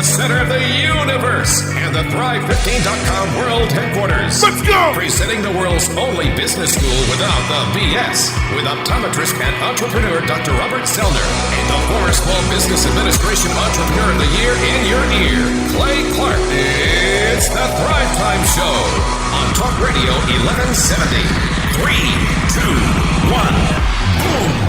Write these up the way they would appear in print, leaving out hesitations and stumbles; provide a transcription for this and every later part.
the center of the universe and the Thrive15.com world headquarters. Let's go! Presenting the world's only business school without the BS, with optometrist and entrepreneur Dr. Robert Zellner and the former Small Business Administration Entrepreneur of the Year in your ear, Clay Clark. It's the Thrivetime Show on Talk Radio 1170. 3, 2, 1, boom!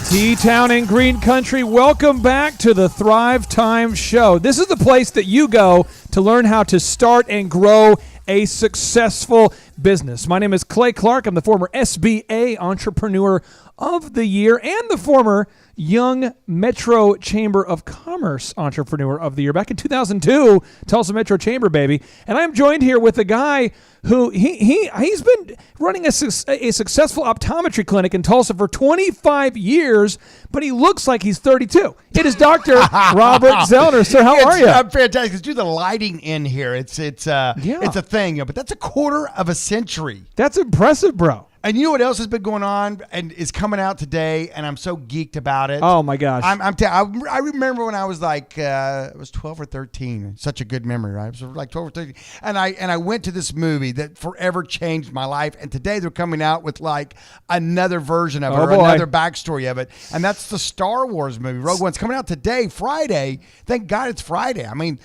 T-Town and Green Country, welcome back to the Thrivetime Show. This is the place that you go to learn how to start and grow a successful business. My name is Clay Clark. I'm the former SBA Entrepreneur of the Year and the former Young Metro Chamber of Commerce Entrepreneur of the Year back in 2002, Tulsa Metro Chamber, baby. And I'm joined here with a guy who he's been running a successful optometry clinic in Tulsa for 25 years, but he looks like he's 32. It is Dr. Robert Zellner. Sir, how are you? I'm fantastic. Let's do the lighting in here. It's a thing, but that's a quarter of a century. That's impressive, bro. And you know what else has been going on and is coming out today, and I'm so geeked about it. Oh, my gosh. I remember when I was like, it was 12 or 13. Such a good memory, right? It was like 12 or 13. And I went to this movie that forever changed my life. And today they're coming out with like another version of it another backstory of it. And that's the Star Wars movie, Rogue One's coming out today, Friday. Thank God it's Friday. I mean,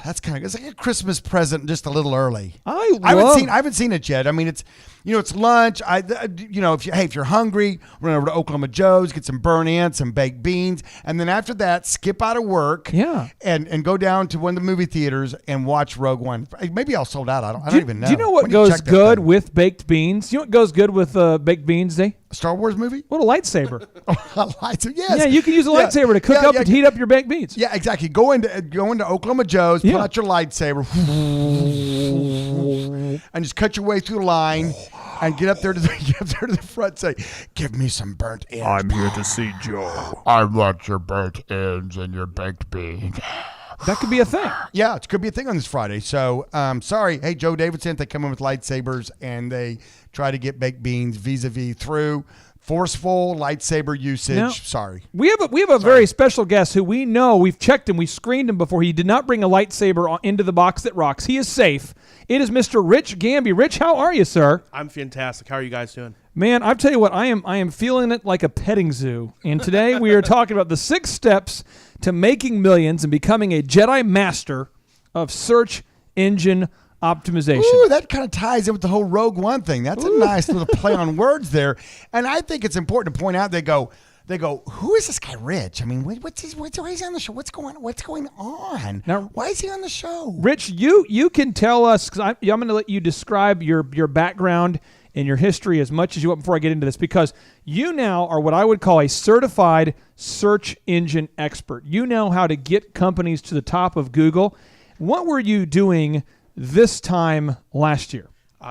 that's it's like a Christmas present, just a little early. I haven't seen it yet. I mean, it's lunch. If you're hungry, run over to Oklahoma Joe's, get some burnt-ends, some baked beans, and then after that, skip out of work, and go down to one of the movie theaters and watch Rogue One. Maybe I'll sold out. I don't even know. Do you know what goes good with baked beans? You know what goes good with baked beans, Dave? A Star Wars movie? What, a lightsaber? A lightsaber, yes. Yeah, you can use a lightsaber to cook up and heat up your baked beans. Yeah, exactly. Go into Oklahoma Joe's, pull out your lightsaber, and just cut your way through the line. And get up there to the front and say, give me some burnt ends. I'm here to see Joe. I want your burnt ends and your baked beans. That could be a thing. Yeah, it could be a thing on this Friday. So, sorry. Hey, Joe Davidson, they come in with lightsabers and they try to get baked beans vis-a-vis through forceful lightsaber usage. Now, sorry. We have a very special guest who we know, we've checked him, we've screened him before. He did not bring a lightsaber into the box that rocks. He is safe. It is Mr. Rich Gamby. Rich, how are you, sir? I'm fantastic. How are you guys doing? Man, I'll tell you what, I am feeling it like a petting zoo. And today we are talking about the 6 steps to making millions and becoming a Jedi master of search engine optimization. Ooh, that kind of ties in with the whole Rogue One thing. That's a nice little play on words there. And I think it's important to point out, they go, who is this guy Rich? I mean, why is he on the show? What's going on? Now, why is he on the show? Rich, you can tell us, because I'm going to let you describe your background and your history as much as you want before I get into this, because you now are what I would call a certified search engine expert. You know how to get companies to the top of Google. What were you doing this time last year?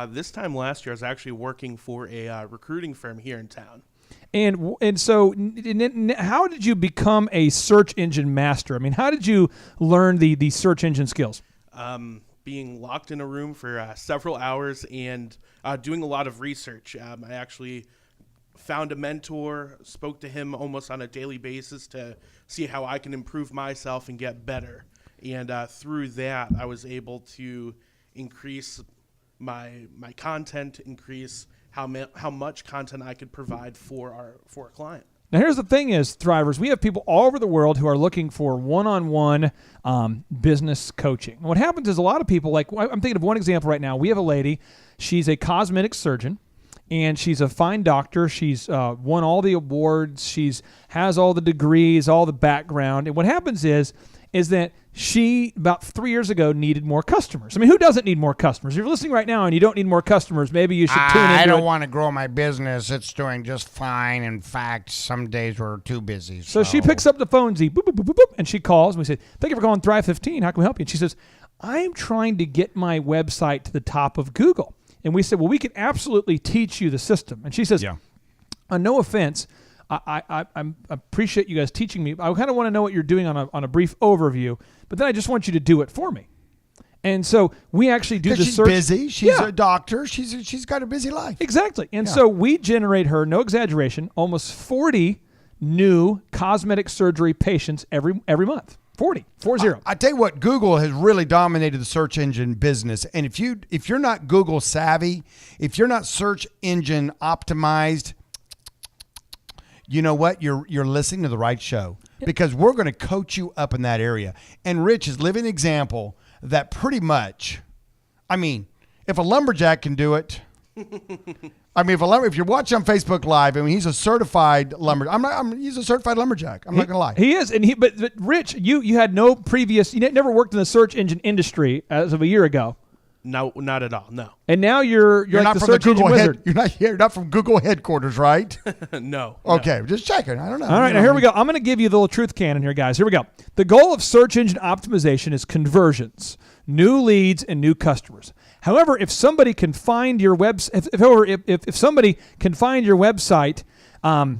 This time last year, I was actually working for a recruiting firm here in town. And so how did you become a search engine master? I mean, how did you learn the search engine skills? Being locked in a room for several hours and doing a lot of research. I actually found a mentor, spoke to him almost on a daily basis to see how I can improve myself and get better. And through that, I was able to increase my content, increase how much content I could provide for a client. Now, here's the thing is, Thrivers, we have people all over the world who are looking for one-on-one business coaching. And what happens is a lot of people, like I'm thinking of one example right now. We have a lady, she's a cosmetic surgeon, and she's a fine doctor. She's won all the awards. She's has all the degrees, all the background. And what happens is that she, about 3 years ago, needed more customers. I mean, who doesn't need more customers? If you're listening right now and you don't need more customers, maybe you should tune into I don't want to grow my business. It's doing just fine. In fact, some days we're too busy. So she picks up the phone, boop, boop, boop, boop, boop, and she calls. And we say, thank you for calling Thrive15. How can we help you? And she says, I'm trying to get my website to the top of Google. And we said, well, we can absolutely teach you the system. And she says, no offense, I appreciate you guys teaching me. I kind of want to know what you're doing on a brief overview, but then I just want you to do it for me. And so we actually do the search. She's busy. She's a doctor. She's got a busy life. Exactly. And so we generate her, no exaggeration, almost 40 new cosmetic surgery patients every month. 40. I tell you what, Google has really dominated the search engine business. And if you're not Google savvy, if you're not search engine optimized, you know what? You're listening to the right show, because we're going to coach you up in that area. And Rich is living example that pretty much, I mean, if a lumberjack can do it, I mean, if you're watching on Facebook Live, I mean, he's a certified lumberjack. He's a certified lumberjack. I'm not gonna lie. He is, but Rich, you had no previous. You never worked in the search engine industry as of a year ago. No, not at all. No. And now you're like not the from search engine wizard. You're not from Google headquarters, right? No. Okay, just checking. I don't know. All right, now here we go. I'm going to give you the little truth cannon here, guys. Here we go. The goal of search engine optimization is conversions, new leads, and new customers. However, if somebody can find your if somebody can find your website,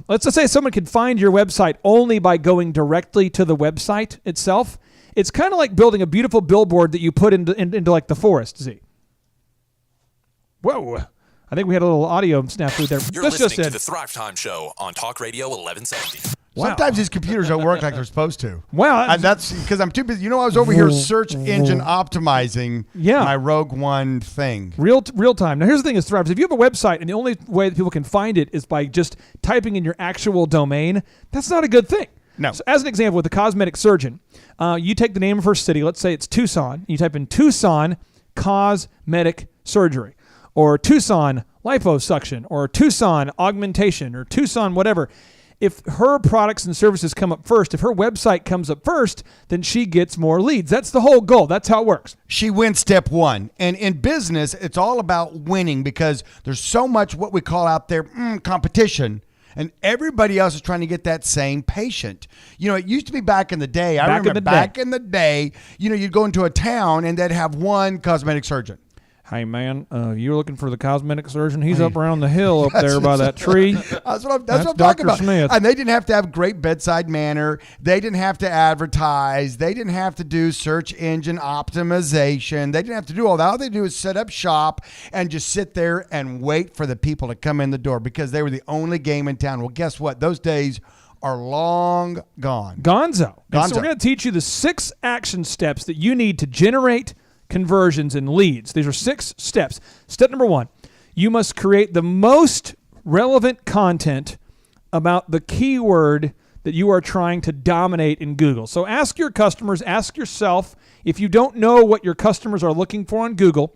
let's just say someone can find your website only by going directly to the website itself. It's kind of like building a beautiful billboard that you put into like the forest. Z. Whoa. I think we had a little audio snafu there. You're listening to the Thrivetime Show on Talk Radio 1170. Wow. Sometimes these computers don't work like they're supposed to. Wow. And that's because I'm too busy. You know, I was over here search engine optimizing my Rogue One thing. Real time. Now, here's the thing is, Thrive, if you have a website and the only way that people can find it is by just typing in your actual domain, that's not a good thing. No. So as an example, with the cosmetic surgeon, you take the name of her city. Let's say it's Tucson. You type in Tucson cosmetic surgery, or Tucson liposuction, or Tucson augmentation, or Tucson whatever. If her products and services come up first, if her website comes up first, then she gets more leads. That's the whole goal. That's how it works. She wins step one. And in business, it's all about winning, because there's so much what we call out there competition. And everybody else is trying to get that same patient. You know, it used to be back in the day. I remember back in the day, you know, you'd go into a town and they'd have one cosmetic surgeon. Hey, man, you're looking for the cosmetic surgeon? He's up around the hill up there by that tree. That's what I'm talking about. Smith. And they didn't have to have great bedside manner. They didn't have to advertise. They didn't have to do search engine optimization. They didn't have to do all that. All they do is set up shop and just sit there and wait for the people to come in the door, because they were the only game in town. Well, guess what? Those days are long gone. Gonzo. And so we're going to teach you the 6 action steps that you need to generate conversions and leads. These are 6 steps. Step number 1, you must create the most relevant content about the keyword that you are trying to dominate in Google. So ask your customers, ask yourself, if you don't know what your customers are looking for on Google,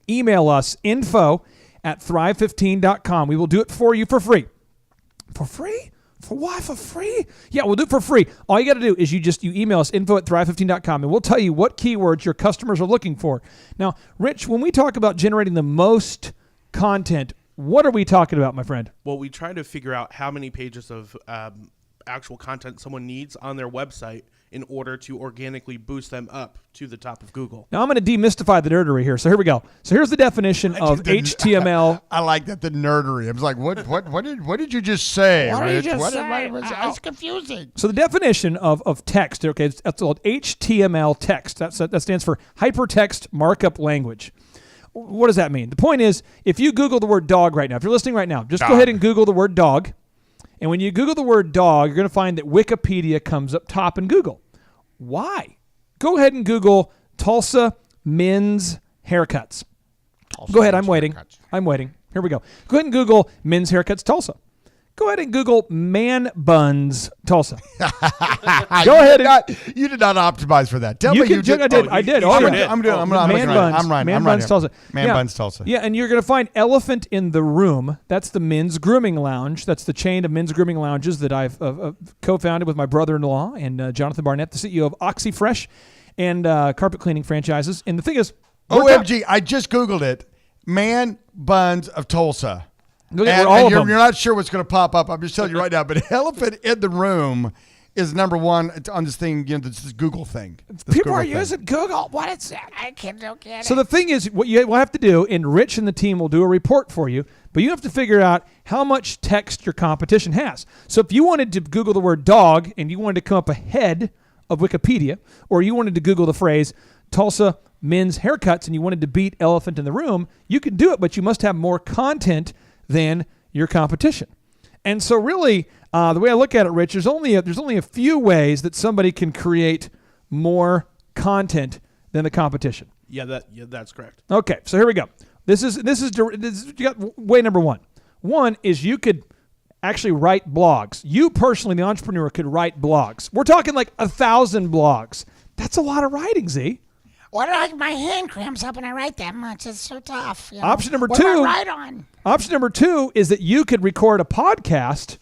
email us info@thrive15.com. We will do it for you for free. For free? For why? For free? Yeah, we'll do it for free. All you got to do is you email us info@thrive15.com, and we'll tell you what keywords your customers are looking for. Now, Rich, when we talk about generating the most content, what are we talking about, my friend? Well, we try to figure out how many pages of actual content someone needs on their website in order to organically boost them up to the top of Google. Now, I'm going to demystify the nerdery here. So here we go. So here's the definition of HTML. I like that, the nerdery. I was like, what did you just say? What did you just say? It's confusing. So the definition of text, okay, that's called HTML text. That stands for Hypertext Markup Language. What does that mean? The point is, if you Google the word dog right now, if you're listening right now, just go ahead and Google the word dog. And when you Google the word dog, you're going to find that Wikipedia comes up top in Google. Why? Go ahead and Google Tulsa men's haircuts. Go ahead. I'm waiting. Here we go. Go ahead and Google men's haircuts Tulsa. Go ahead and Google man buns Tulsa. Go ahead. You did not optimize for that. Tell me you did. I did. I'm Man buns Tulsa. Man buns Tulsa. Yeah, and you're going to find Elephant in the Room. That's the men's grooming lounge. That's the chain of men's grooming lounges that I've co-founded with my brother-in-law and Jonathan Barnett, the CEO of OxyFresh and carpet cleaning franchises. And the thing is, OMG, I just Googled it. Man buns of Tulsa. Look at all of them. You're not sure what's going to pop up. I'm just telling you right now. But Elephant in the Room is number one on this thing, this Google thing. People are using Google. What is that? I don't get it. So the thing is, what you will have to do, and Rich and the team will do a report for you, but you have to figure out how much text your competition has. So if you wanted to Google the word dog and you wanted to come up ahead of Wikipedia, or you wanted to Google the phrase Tulsa men's haircuts and you wanted to beat Elephant in the Room, you can do it, but you must have more content than your competition. And so really, the way I look at it, Rich, there's only a few ways that somebody can create more content than the competition. Yeah, that's correct. Okay, so here we go. This is you got way number one. One is you could actually write blogs. You personally, the entrepreneur, could write blogs. We're talking like 1,000 blogs. That's a lot of writing, Z. My hand cramps up when I write that much. It's so tough. You know? Option number What do two. I write on? Option number two is that you could record a podcast,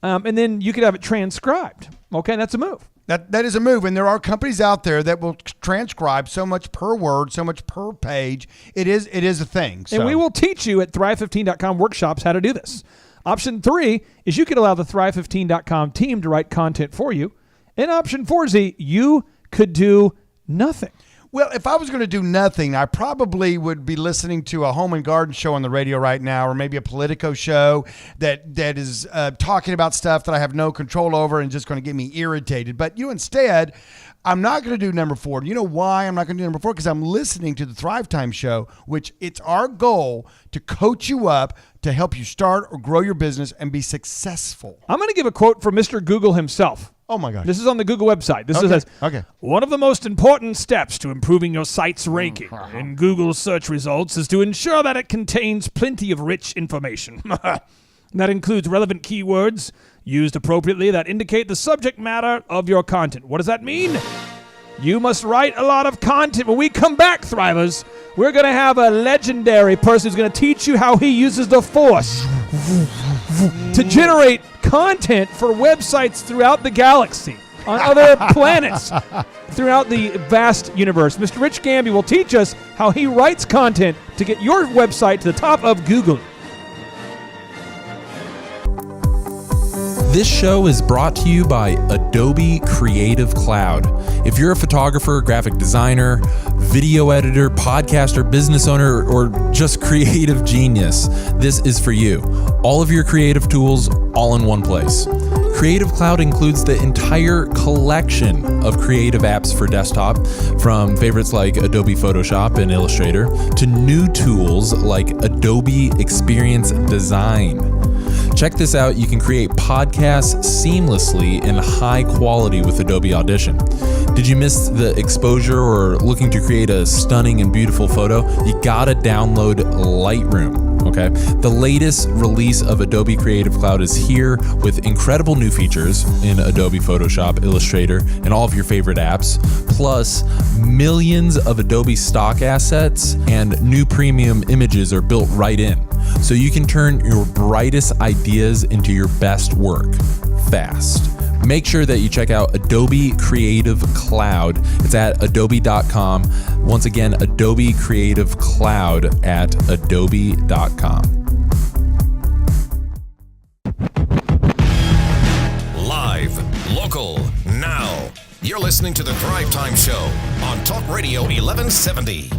and then you could have it transcribed. Okay, that's a move. That is a move, and there are companies out there that will transcribe so much per word, so much per page. It is a thing. So. And we will teach you at Thrive15.com workshops how to do this. Option 3 is you could allow the Thrive15.com team to write content for you. And option 4, Z, you could do nothing. Well, if I was going to do nothing, I probably would be listening to a home and garden show on the radio right now, or maybe a Politico show that is talking about stuff that I have no control over and just going to get me irritated. But instead, I'm not going to do number 4. You know why I'm not going to do number 4? Because I'm listening to the Thrivetime show, which it's our goal to coach you up to help you start or grow your business and be successful. I'm going to give a quote from Mr. Google himself. Oh, my gosh. This is on the Google website. This says, one of the most important steps to improving your site's ranking in Google's search results is to ensure that it contains plenty of rich information. That includes relevant keywords used appropriately that indicate the subject matter of your content. What does that mean? You must write a lot of content. When we come back, Thrivers, we're going to have a legendary person who's going to teach you how he uses the Force to generate content for websites throughout the galaxy, on other planets, throughout the vast universe. Mr. Rich Gamby will teach us how he writes content to get your website to the top of Google. This show is brought to you by Adobe Creative Cloud. If you're a photographer, graphic designer, video editor, podcaster, business owner, or just creative genius, this is for you. All of your creative tools, all in one place. Creative Cloud includes the entire collection of creative apps for desktop, from favorites like Adobe Photoshop and Illustrator to new tools like Adobe Experience Design. Check this out. You can create podcasts seamlessly and high quality with Adobe Audition. Did you miss the exposure or looking to create a stunning and beautiful photo? You gotta download Lightroom, okay? The latest release of Adobe Creative Cloud is here with incredible new features in Adobe Photoshop, Illustrator, and all of your favorite apps, plus millions of Adobe stock assets and new premium images are built right in. So you can turn your brightest ideas into your best work fast. Make sure that you check out Adobe Creative Cloud. It's at adobe.com. Once again, Adobe Creative Cloud at adobe.com. Live, local, now. You're listening to the Thrive Time Show on Talk Radio 1170.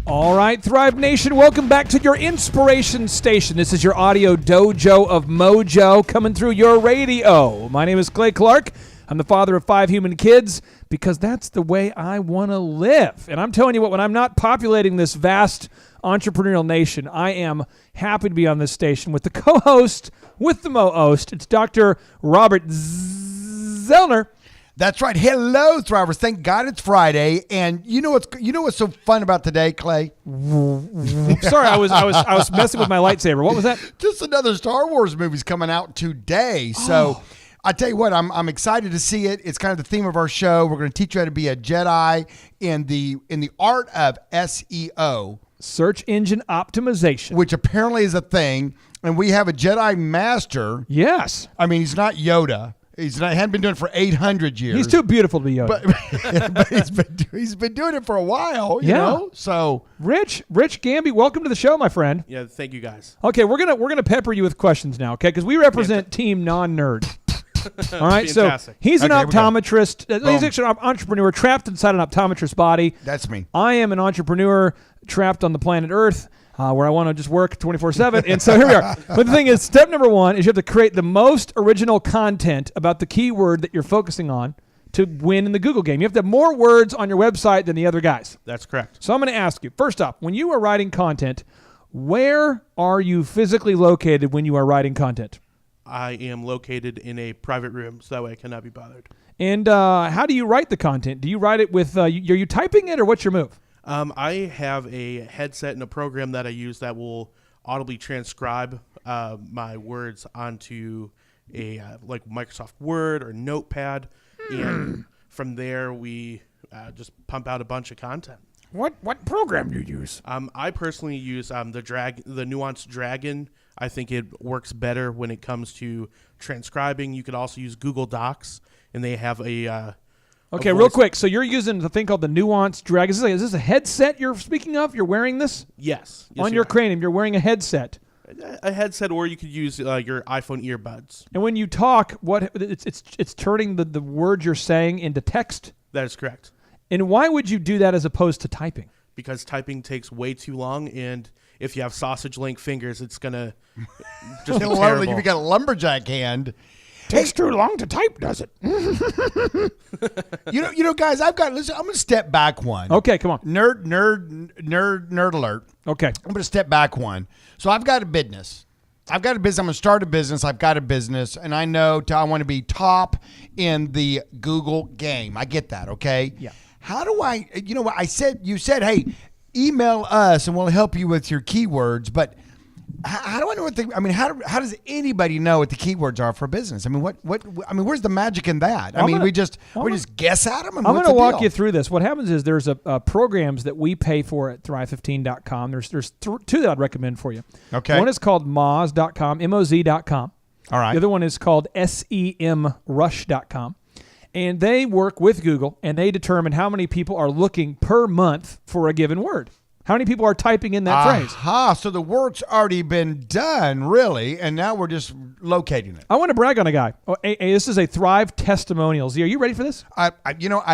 All right, Thrive Nation, welcome back to your inspiration station. This is your audio dojo of mojo coming through your radio. My name is Clay Clark. I'm the father of 5 human kids because that's the way I want to live. And I'm telling you what, when I'm not populating this vast entrepreneurial nation, I am happy to be on this station with the co-host, with the mo-host. It's Dr. Robert Zellner. That's right. Hello, Thrivers. Thank God it's Friday. And you know what's so fun about today, Clay? Sorry, I was messing with my lightsaber. What was that? Just another Star Wars movie's coming out today. So I tell you what, I'm excited to see it. It's kind of the theme of our show. We're going to teach you how to be a Jedi in the art of SEO, search engine optimization, which apparently is a thing. And we have a Jedi master. Yes. I mean, he's not Yoda. Hadn't been doing it for 800 years. He's too beautiful to be Yoda. But he's been doing it for a while, you know? So Rich Gamby, welcome to the show, my friend. Yeah, thank you guys. Okay, we're gonna pepper you with questions now, okay? Because we represent Team Non-Nerd. All right, Fantastic. So he's an optometrist. He's actually an entrepreneur trapped inside an optometrist's body. That's me. I am an entrepreneur trapped on the planet Earth. Where I want to just work 24/7. And so here we are. But the thing is, step number 1 is you have to create the most original content about the keyword that you're focusing on to win in the Google game. You have to have more words on your website than the other guys. That's correct. So I'm going to ask you, first off, when you are writing content, where are you physically located when you are writing content? I am located in a private room, so that way I cannot be bothered. And how do you write the content? Do you write it with, are you typing it or what's your move? I have a headset and a program that I use that will audibly transcribe my words onto a like Microsoft Word or Notepad, and from there we just pump out a bunch of content. What program do you use? I personally use the Nuanced Dragon. I think it works better when it comes to transcribing. You could also use Google Docs, and they have a okay, real quick. So you're using the thing called the Nuanced Dragon. Is this a headset you're speaking of? You're wearing this? Yes on your cranium, you're wearing a headset. A headset, or you could use your iPhone earbuds. And when you talk, it's turning the words you're saying into text? That is correct. And why would you do that as opposed to typing? Because typing takes way too long, and if you have sausage link fingers, it's gonna just be terrible. If you got a lumberjack hand, Takes too long to type, does it? you know, guys, listen, I'm gonna step back one. Okay, come on. Nerd alert. Okay. I'm gonna step back one. So I've got a business. I'm gonna start a business. I've got a business, and I know I want to be top in the Google game. I get that. Okay. Yeah. How do I? You know what you said? Hey, email us and we'll help you with your keywords. But how do I know how does anybody know what the keywords are for a business? I mean, where's the magic in that? We just guess at them. I'm going to walk you through this. What happens is there's programs that we pay for at Thrive15.com. There's two that I'd recommend for you. Okay. One is called Moz.com, MOZ.com. All right. The other one is called SEMrush.com. And they work with Google, and they determine how many people are looking per month for a given word. How many people are typing in that phrase? So the work's already been done, really, and now we're just locating it. I want to brag on a guy. This is a Thrive testimonial. Z, are you ready for this? I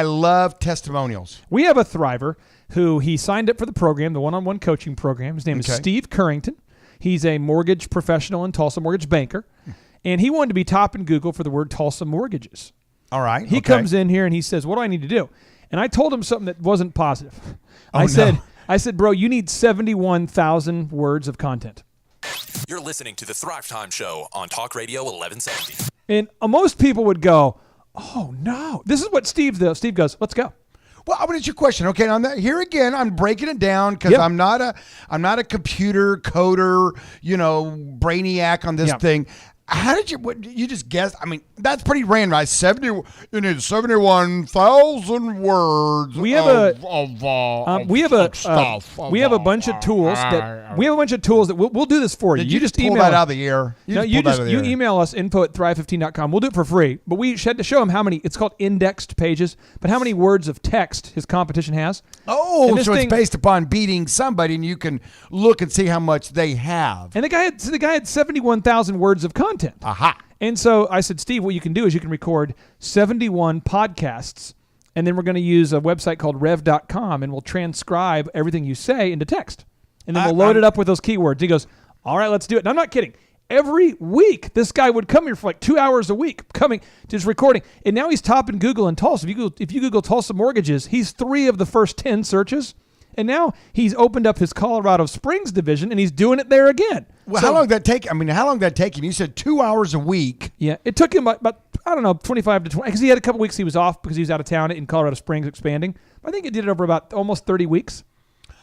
love testimonials. We have a Thriver who he signed up for the program, the one-on-one coaching program. His name is Steve Currington. He's a mortgage professional in Tulsa, mortgage banker, and he wanted to be top in Google for the word Tulsa mortgages. All right. He comes in here and he says, what do I need to do? And I told him something that wasn't positive. I said, bro, you need 71,000 words of content. You're listening to the Thrivetime Show on Talk Radio 1170. And most people would go, oh, no. This is what Steve does. Steve goes, let's go. Well, I mean, it's your question. Okay, on that, here again, I'm breaking it down because I'm not a computer coder, brainiac on this thing. How did you just guessed? I mean, that's pretty random. Right? 71,000 words. We have a bunch of tools that we'll do this for you. You just email pull that out of the air. You email us info@thrive15.com. We'll do it for free, but we had to show him how many. It's called indexed pages, but how many words of text his competition has. Oh, so it's based upon beating somebody, and you can look and see how much they have. And the guy had 71,000 words of content. Aha. And so I said, Steve, what you can do is you can record 71 podcasts, and then we're going to use a website called rev.com, and we'll transcribe everything you say into text. And then we'll load it up with those keywords. He goes, all right, let's do it. And I'm not kidding. Every week, this guy would come here for like 2 hours a week, just recording. And now he's top in Google in Tulsa. If you Google Tulsa mortgages, he's 3 of the first 10 searches. And now he's opened up his Colorado Springs division, and he's doing it there again. Well, how long did that take? How long did that take him? You said 2 hours a week. Yeah, it took him about 25 to 20, because he had a couple weeks he was off because he was out of town in Colorado Springs expanding. I think he did it over about almost 30 weeks.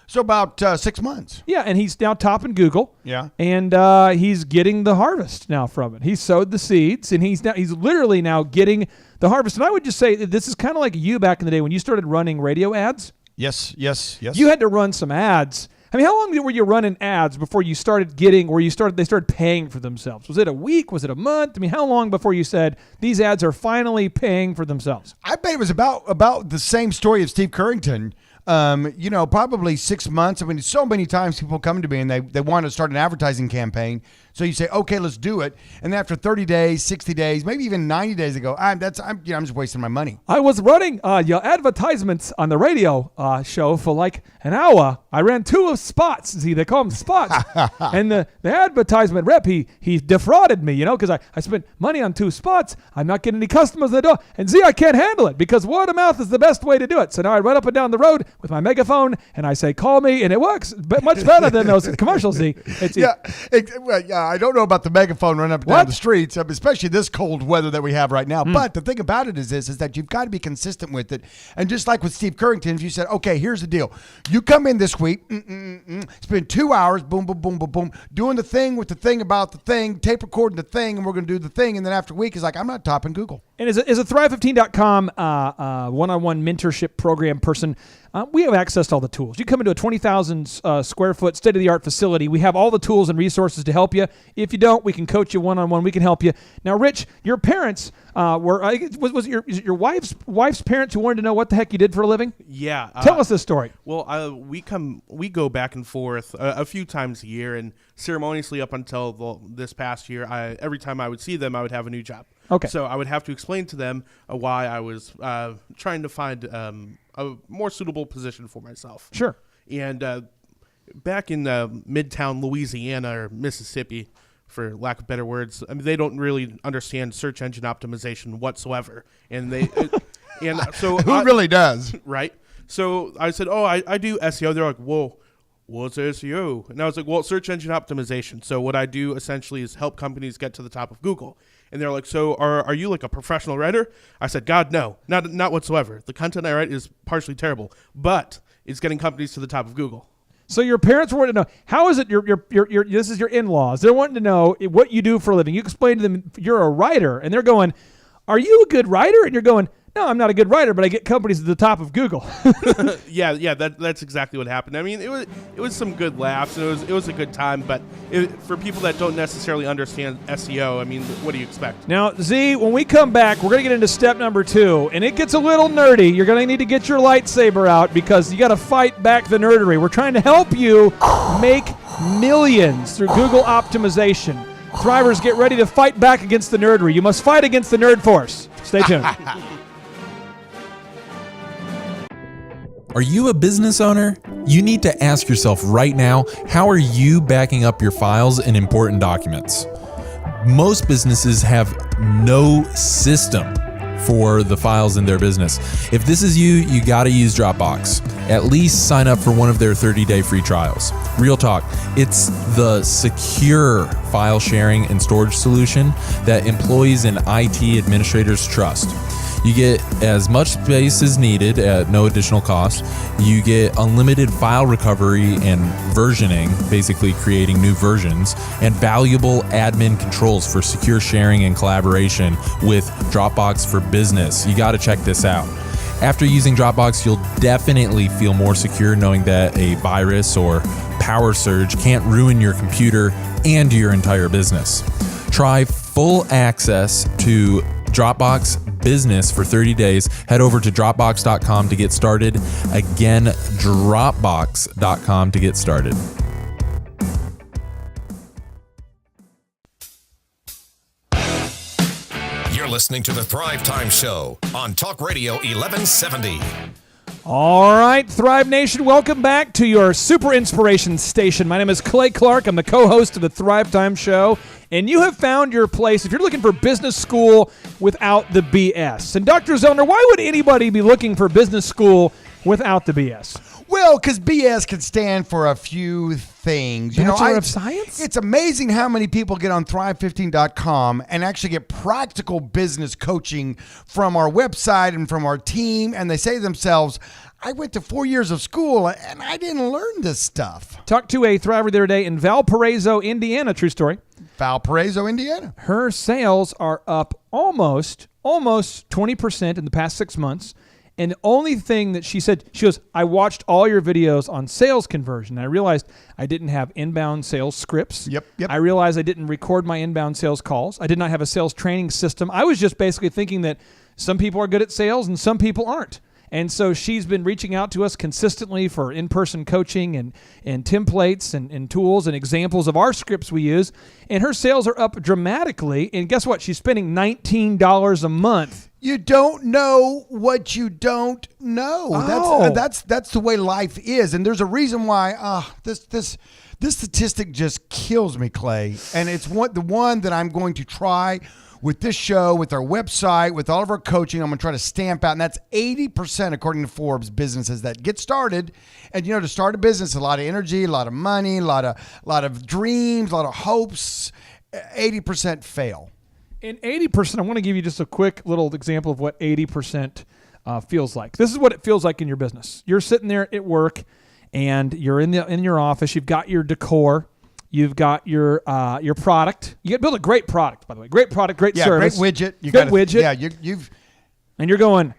So about 6 months. Yeah, and he's now top in Google. Yeah. And he's getting the harvest now from it. He sowed the seeds, and he's literally now getting the harvest. And I would just say that this is kind of like you back in the day when you started running radio ads. Yes. You had to run some ads. I mean, how long were you running ads before you started they started paying for themselves? Was it a week? Was it a month? I mean, how long before you said these ads are finally paying for themselves? I bet it was about the same story of Steve Currington. Probably 6 months. I mean, so many times people come to me and they want to start an advertising campaign. So you say, okay, let's do it. And after 30 days, 60 days, maybe even 90 days ago, I'm just wasting my money. I was running your advertisements on the radio show for like an hour. I ran 2 spots. See, they call them spots. And the advertisement rep, he defrauded me, because I spent money on 2 spots. I'm not getting any customers in the door. And I can't handle it because word of mouth is the best way to do it. So now I run up and down the road with my megaphone and I say, call me, and it works much better than those commercials. I don't know about the megaphone running up and down the streets, especially this cold weather that we have right now. But the thing about it is this, is that you've got to be consistent with it. And just like with Steve Currington, if you said, okay, here's the deal. You come in this week, spend 2 hours, boom, boom, boom, boom, boom, doing the thing with the thing about the thing, tape recording the thing, and we're going to do the thing. And then after a week, it's like, I'm not topping Google. And as a Thrive15.com one-on-one mentorship program person, we have access to all the tools. You come into a 20,000 square foot state-of-the-art facility. We have all the tools and resources to help you. If you don't, we can coach you one-on-one. We can help you. Now, Rich, your parents was it your wife's parents who wanted to know what the heck you did for a living? Yeah. Tell us this story. Well, we go back and forth a few times a year, and ceremoniously up until this past year, every time I would see them, I would have a new job. Okay. So I would have to explain to them why I was trying to find a more suitable position for myself. Sure. And back in Midtown Louisiana or Mississippi, for lack of better words, I mean, they don't really understand search engine optimization whatsoever. And so Who really does? Right. So I said, I do SEO. They're like, whoa, what's SEO? And I was like, well, search engine optimization. So what I do essentially is help companies get to the top of Google. And they're like, so are you like a professional writer? I said, God, no, not whatsoever. The content I write is partially terrible, but it's getting companies to the top of Google. So your parents wanted to know, how is it this is your in-laws. They're wanting to know what you do for a living. You explain to them you're a writer, and they're going, are you a good writer? And you're going, no, I'm not a good writer, but I get companies at the top of Google. Yeah, that's exactly what happened. I mean, it was some good laughs, and it was a good time. But for people that don't necessarily understand SEO, I mean, what do you expect? Now, Z, when we come back, we're going to get into step number 2, and it gets a little nerdy. You're going to need to get your lightsaber out because you got to fight back the nerdery. We're trying to help you make millions through Google optimization. Thrivers, get ready to fight back against the nerdery. You must fight against the nerd force. Stay tuned. Are you a business owner? You need to ask yourself right now, how are you backing up your files and important documents? Most businesses have no system for the files in their business. If this is you, you got to use Dropbox. At least sign up for one of their 30-day free trials. Real talk, it's the secure file sharing and storage solution that employees and IT administrators trust. You get as much space as needed at no additional cost. You get unlimited file recovery and versioning, basically creating new versions, and valuable admin controls for secure sharing and collaboration with Dropbox for Business. You got to check this out. After using Dropbox, you'll definitely feel more secure knowing that a virus or power surge can't ruin your computer and your entire business. Try full access to Dropbox Business for 30 days. Head over to Dropbox.com to get started. Again, Dropbox.com to get started. You're listening to the Thrivetime Show on Talk Radio 1170. All right, Thrive Nation, welcome back to your super inspiration station. My name is Clay Clark. I'm the co-host of the Thrivetime Show, and you have found your place if you're looking for business school without the BS. And Dr. Zellner, why would anybody be looking for business school without the BS? Well, because BS can stand for a few things. Bachelor of Science? It's amazing how many people get on Thrive15.com and actually get practical business coaching from our website and from our team, and they say to themselves, I went to 4 years of school and I didn't learn this stuff. Talked to a Thriver the other day in Valparaiso, Indiana. True story. Valparaiso, Indiana. Her sales are up almost 20% in the past 6 months. And the only thing that she said, she goes, I watched all your videos on sales conversion. And I realized I didn't have inbound sales scripts. Yep. I realized I didn't record my inbound sales calls. I did not have a sales training system. I was just basically thinking that some people are good at sales and some people aren't. And so she's been reaching out to us consistently for in-person coaching and templates and tools and examples of our scripts we use. And her sales are up dramatically. And guess what? She's spending $19 a month. You don't know what you don't know. Oh. That's the way life is. And there's a reason why this This statistic just kills me, Clay. And it's the one that I'm going to try with this show, with our website, with all of our coaching. I'm going to try to stamp out. And that's 80%, according to Forbes, businesses that get started. And, to start a business, a lot of energy, a lot of money, a lot of dreams, a lot of hopes. 80% fail. And 80%, I want to give you just a quick little example of what 80% feels like. This is what it feels like in your business. You're sitting there at work, and you're in your office. You've got your decor. You've got your product. You got to build a great product, by the way. Great product, great service. Great widget. Great widget. Yeah, you've. And you're going,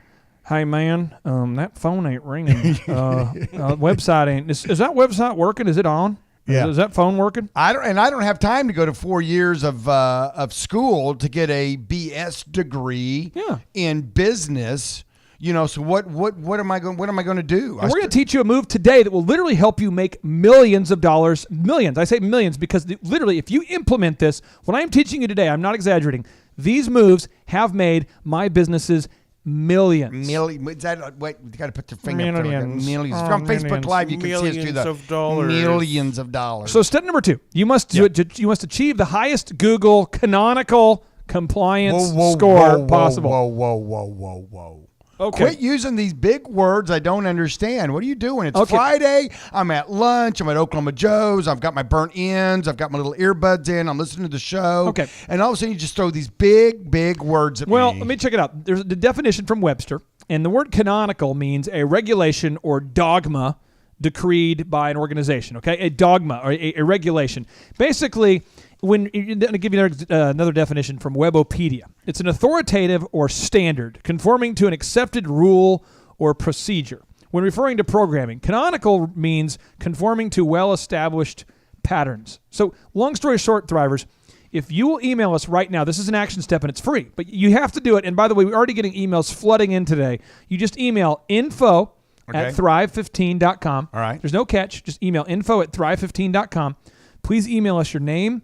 hey man, that phone ain't ringing. Website ain't. Is that website working? Is it on? Yeah. Is that phone working? I don't have time to go to 4 years of school to get a BS degree in business. So what am I going to do? And we're going to teach you a move today that will literally help you make millions of dollars. Millions. I say millions because literally, if you implement this, what I'm teaching you today, I'm not exaggerating. These moves have made my businesses millions. Is that, wait, you got to put your finger up there. Millions. Millions. From Facebook Live, you can see us do the millions of dollars. So step number 2, you must achieve the highest Google canonical compliance score possible. Whoa. Okay. Quit using these big words I don't understand. What are you doing? It's Friday. I'm at lunch. I'm at Oklahoma Joe's. I've got my burnt ends. I've got my little earbuds in. I'm listening to the show. Okay. And all of a sudden, you just throw these big words at me. Well, let me check it out. There's the definition from Webster, and the word canonical means a regulation or dogma decreed by an organization, okay? A dogma or a regulation. Basically, when I'm going to give you another definition from Webopedia. It's an authoritative or standard conforming to an accepted rule or procedure. When referring to programming, canonical means conforming to well-established patterns. So, long story short, Thrivers, if you will email us right now, this is an action step and it's free, but you have to do it. And by the way, we're already getting emails flooding in today. You just email info at thrive15.com. All right. There's no catch. Just email info at thrive15.com. Please email us your name,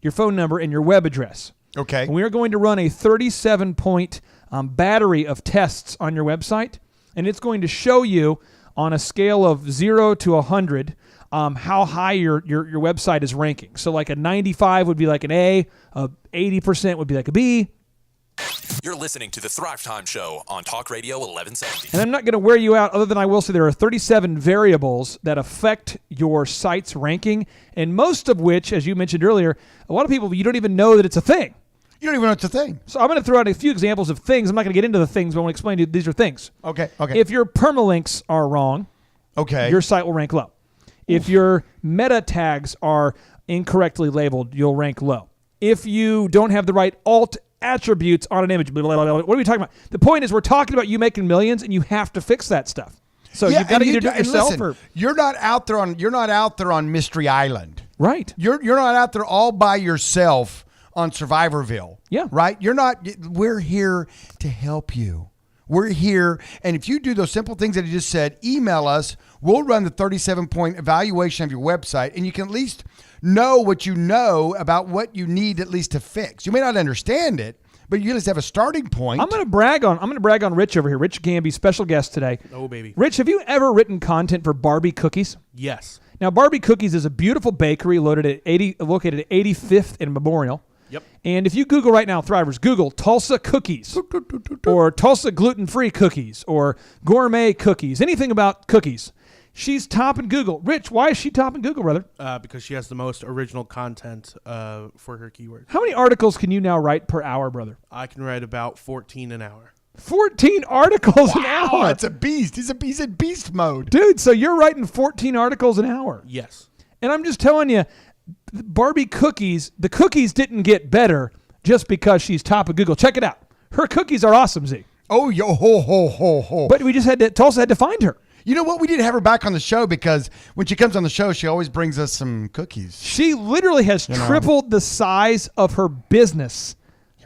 your phone number, and your web address. Okay. And we are going to run a 37-point battery of tests on your website, and it's going to show you on a scale of 0 to 100 how high your website is ranking. So like a 95 would be like an A, 80% would be like a B. You're listening to the Thrivetime Show on Talk Radio 1170. And I'm not going to wear you out other than I will say there are 37 variables that affect your site's ranking, and most of which, as you mentioned earlier, a lot of people, you don't even know that it's a thing. You don't even know it's a thing. So I'm going to throw out a few examples of things. I'm not going to get into the things, but I want to explain to you these are things. Okay. If your permalinks are wrong, your site will rank low. If your meta tags are incorrectly labeled, you'll rank low. If you don't have the right alt attributes on an image, blah, blah, blah, blah. What are we talking about? The point is we're talking about you making millions, and you have to fix that stuff. So you've got to either do it yourself or you're not out there on Mystery Island. Right. You're not out there all by yourself on Survivorville. Yeah. Right? We're here to help you. We're here, and if you do those simple things that you just said, email us. We'll run the 37-point evaluation of your website, and you can at least know what you know about what you need at least to fix. You may not understand it, but you at least have a starting point. I'm going to brag on Rich over here. Rich Gamby, special guest today. Oh, baby. Rich, have you ever written content for Barbie Cookies? Yes. Now, Barbie Cookies is a beautiful bakery located at 85th and Memorial. Yep. And if you Google right now, Thrivers, Google Tulsa cookies or Tulsa gluten-free cookies or gourmet cookies, anything about cookies. She's topping Google. Rich, why is she topping Google, brother? Because she has the most original content for her keyword. How many articles can you now write per hour, brother? I can write about 14 an hour. 14 articles an hour. That's a beast. He's in beast mode. Dude, so you're writing 14 articles an hour. Yes. And I'm just telling you, Barbie Cookies, the cookies didn't get better just because she's top of Google. Check it out. Her cookies are awesome, Z. Oh, yo, ho. But we just Tulsa had to find her. You know what? We did have her back on the show because when she comes on the show, she always brings us some cookies. She literally has tripled the size of her business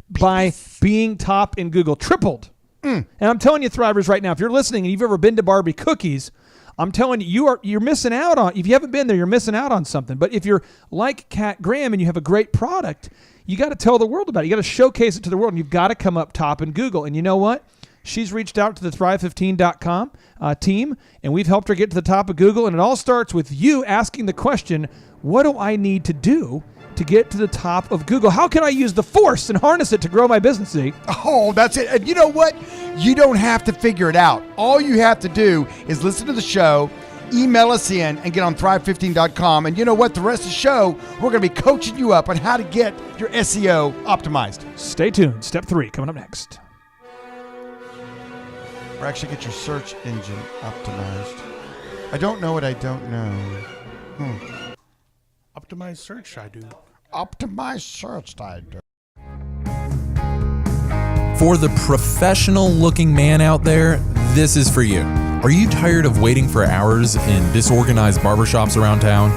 by being top in Google. Tripled. And I'm telling you, Thrivers, right now, if you're listening and you've ever been to Barbie Cookies, I'm telling you, you're missing out on. If you haven't been there, you're missing out on something. But if you're like Kat Graham and you have a great product, you got to tell the world about it. You got to showcase it to the world, and you've got to come up top in Google. And you know what? She's reached out to the Thrive15.com team, and we've helped her get to the top of Google. And it all starts with you asking the question, what do I need to do to get to the top of Google? How can I use the force and harness it to grow my business, Z? Oh, that's it. And you know what? You don't have to figure it out. All you have to do is listen to the show, email us in, and get on Thrive15.com. And you know what? The rest of the show, we're going to be coaching you up on how to get your SEO optimized. Stay tuned. Step 3 coming up next. Or actually get your search engine optimized. I don't know what I don't know. Optimized search, I do. Optimize search, I do. For the professional-looking man out there, this is for you. Are you tired of waiting for hours in disorganized barbershops around town?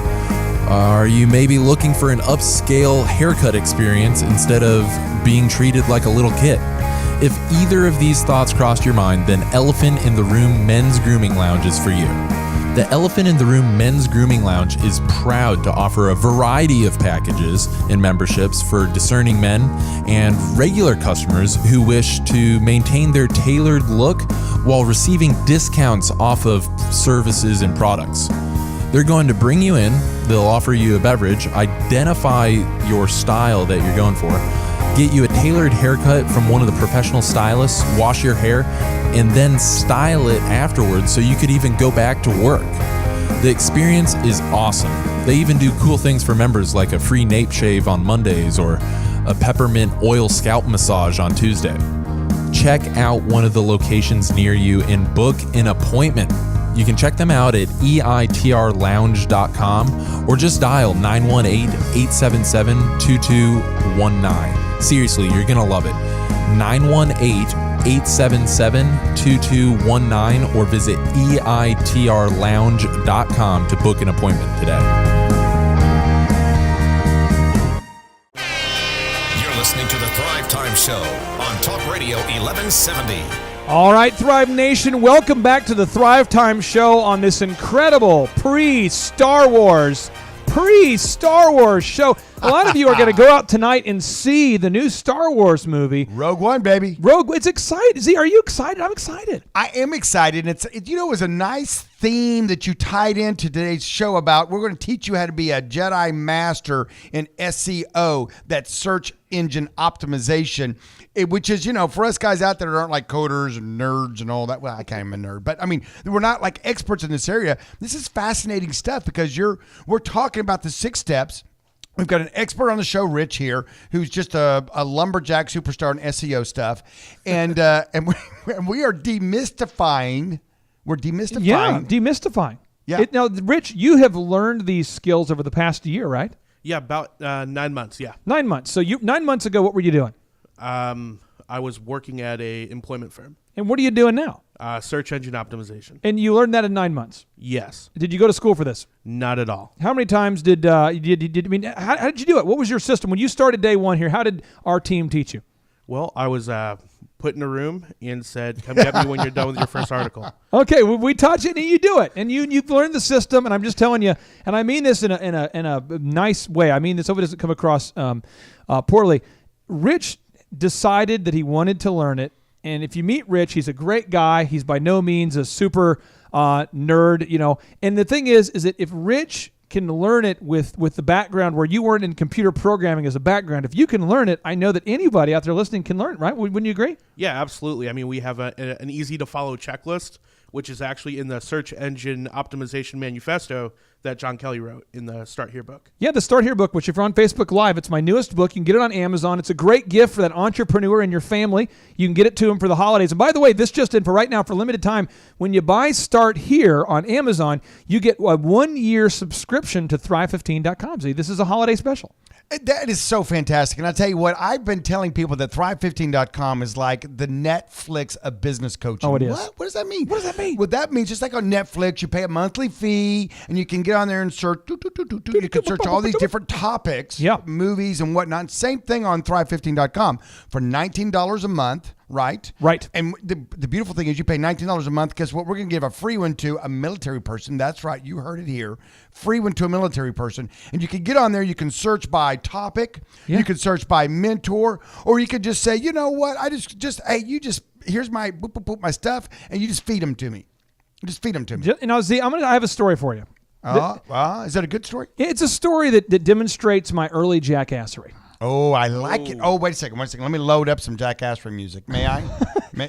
Are you maybe looking for an upscale haircut experience instead of being treated like a little kid? If either of these thoughts crossed your mind, then Elephant in the Room Men's Grooming Lounge is for you. The Elephant in the Room Men's Grooming Lounge is proud to offer a variety of packages and memberships for discerning men and regular customers who wish to maintain their tailored look while receiving discounts off of services and products. They're going to bring you in, they'll offer you a beverage, identify your style that you're going for, get you a tailored haircut from one of the professional stylists, wash your hair, and then style it afterwards so you could even go back to work. The experience is awesome. They even do cool things for members like a free nape shave on Mondays or a peppermint oil scalp massage on Tuesday. Check out one of the locations near you and book an appointment. You can check them out at eitrlounge.com or just dial 918-877-2219. Seriously, you're going to love it. 918-877-2219 or visit eitrlounge.com to book an appointment today. You're listening to the Thrive Time Show on Talk Radio 1170. All right, Thrive Nation, welcome back to the Thrive Time Show on this incredible pre-Star Wars show. A lot of you are going to go out tonight and see the new Star Wars movie. Rogue One, baby. It's exciting. Z, are you excited? I'm excited. I am excited. And it was a nice theme that you tied into today's show about. We're going to teach you how to be a Jedi master in SEO, that search engine optimization, which is, for us guys out there that aren't like coders and nerds and all that. Well, I can't even a nerd, but I mean, we're not like experts in this area. This is fascinating stuff because we're talking about the 6 steps. We've got an expert on the show, Rich, here, who's just a lumberjack superstar in SEO stuff. And we are demystifying. We're demystifying. Yeah, demystifying. Yeah. Now, Rich, you have learned these skills over the past year, right? Yeah, about 9 months, yeah. 9 months. So 9 months ago, what were you doing? I was working at a employment firm. And what are you doing now? Search engine optimization. And you learned that in 9 months? Yes. Did you go to school for this? Not at all. How many times how did you do it? What was your system? When you started day one here, how did our team teach you? Well, I was put in a room and said, come get me when you're done with your first article. Okay, we taught you and you do it. And you've learned the system, and I'm just telling you, and I mean this in a nice way. I mean this, hope it doesn't come across poorly. Rich decided that he wanted to learn it. And if you meet Rich, he's a great guy. He's by no means a super nerd, And the thing is that if Rich can learn it with the background where you weren't in computer programming as a background, if you can learn it, I know that anybody out there listening can learn it, right? Wouldn't you agree? Yeah, absolutely. I mean, we have an easy-to-follow checklist, which is actually in the Search Engine Optimization Manifesto that John Kelly wrote in the Start Here book. Yeah, the Start Here book, which if you're on Facebook Live, it's my newest book. You can get it on Amazon. It's a great gift for that entrepreneur and your family. You can get it to them for the holidays. And by the way, this just in for right now, for limited time, when you buy Start Here on Amazon, you get a 1-year subscription to Thrive15.com. See, this is a holiday special. That is so fantastic. And I'll tell you what, I've been telling people that Thrive15.com is like the Netflix of business coaching. Oh, it is. What does that mean? What does that mean? Well, that means just like on Netflix, you pay a monthly fee and you can get on there and search. You can search all these different topics, movies and whatnot. Same thing on Thrive15.com for $19 a month. Right. And the beautiful thing is you pay $19 a month. Guess what? We're going to give a free one to a military person. That's right. You heard it here. Free one to a military person. And you can get on there. You can search by topic. Yeah. You can search by mentor. Or you could just say, you know what? here's my boop, boop, boop, my stuff, and you just feed them to me. Just feed them to me. And Z, I have a story for you. Is that a good story? It's a story that demonstrates my early jackassery. Oh, I like it. Oh, wait a second. Let me load up some jackassery music. May I?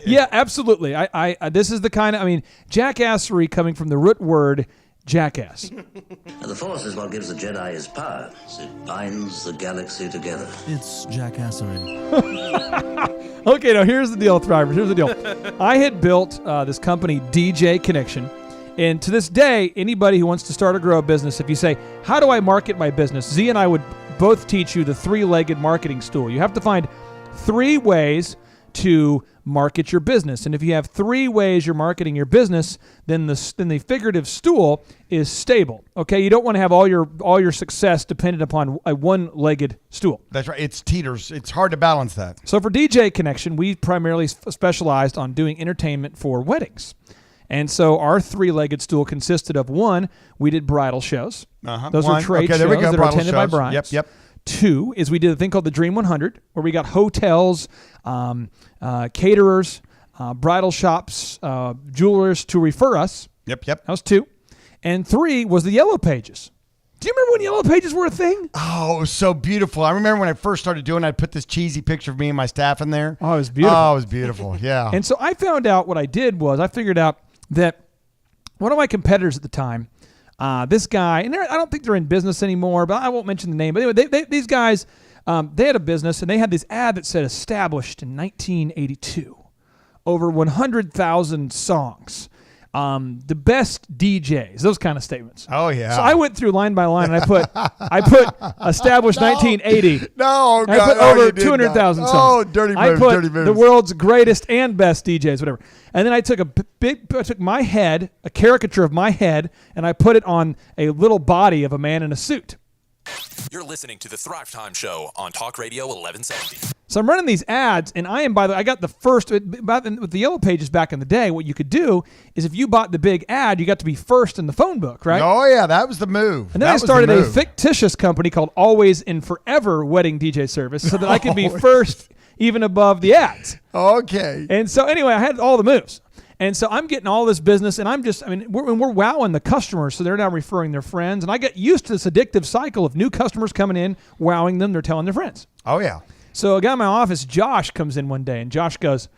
Yeah, absolutely. I this is the kind of, jackassery coming from the root word jackass. The Force is what gives the Jedi his power. It binds the galaxy together. It's jackassery. Okay, now here's the deal, Thrivers. Here's the deal. I had built this company, DJ Connection. And to this day, anybody who wants to start or grow a business, if you say, how do I market my business? Z and I would both teach you the three-legged marketing stool. You have to find 3 ways to market your business. And if you have 3 ways you're marketing your business, then the figurative stool is stable. Okay, you don't want to have all your success dependent upon a one-legged stool. That's right. It's teeters. It's hard to balance that. So for DJ Connection, we primarily specialized on doing entertainment for weddings. And so our 3-legged stool consisted of 1, we did bridal shows. Those are trade shows that are attended by brides. Yep. 2 is we did a thing called the Dream 100, where we got hotels, caterers, bridal shops, jewelers to refer us. Yep. That was 2. And 3 was the Yellow Pages. Do you remember when Yellow Pages were a thing? Oh, it was so beautiful. I remember when I first started doing it, I'd put this cheesy picture of me and my staff in there. Oh, it was beautiful. Oh, it was beautiful. Yeah. And so I found out what I did was I figured out that one of my competitors at the time, this guy, and I don't think they're in business anymore, but I won't mention the name. But anyway, these guys, they had a business, and they had this ad that said established in 1982, over 100,000 songs. The best DJs, those kind of statements. Oh yeah. So I went through line by line, and I put established 1980. No, God, I put over 200,000 songs. Oh, dirty moves, I put dirty moves. the world's greatest and best DJs, whatever. And then I took I took my head, a caricature of my head, and I put it on a little body of a man in a suit. You're listening to the Thrivetime Show on Talk Radio 1170. So I'm running these ads, and I got the first, with the Yellow Pages back in the day, what you could do is if you bought the big ad, you got to be first in the phone book, right? Oh, yeah, that was the move. And then I started a fictitious company called Always and Forever Wedding DJ Service so that I could be first even above the ads. Okay. And so anyway, I had all the moves. And so I'm getting all this business, and we're wowing the customers, so they're now referring their friends. And I get used to this addictive cycle of new customers coming in, wowing them, they're telling their friends. Oh, yeah. So a guy in my office, Josh, comes in one day, and Josh goes,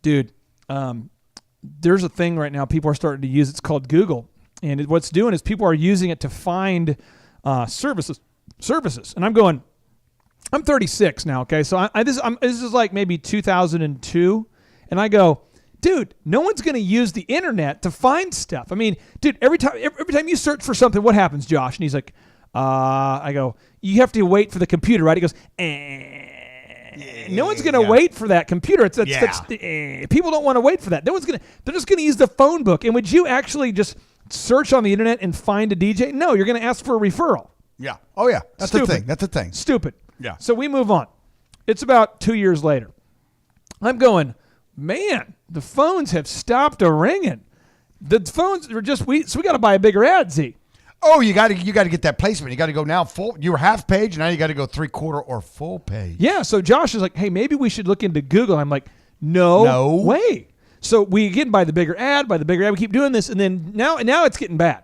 dude, there's a thing right now people are starting to use. It's called Google. And what's doing is people are using it to find services. And I'm going, I'm 36 now, okay? So this is like maybe 2002. And I go, dude, no one's going to use the internet to find stuff. I mean, dude, every time you search for something, what happens, Josh? And he's like, I go, you have to wait for the computer, right? He goes, no one's going to wait for that computer. People don't want to wait for that. They're just going to use the phone book. And would you actually just search on the internet and find a DJ? No, you're going to ask for a referral. Yeah. Oh, yeah. That's the thing. That's the thing. Stupid. Yeah. So we move on. It's about 2 years later. I'm going, man, the phones have stopped ringing. The phones are so we got to buy a bigger ad, Z. Oh, you got to get that placement. You got to go now full. You were half page, now you got to go 3/4 or full page. Yeah. So Josh is like, hey, maybe we should look into Google. I'm like, no way. So we again buy the bigger ad. We keep doing this, and then now it's getting bad.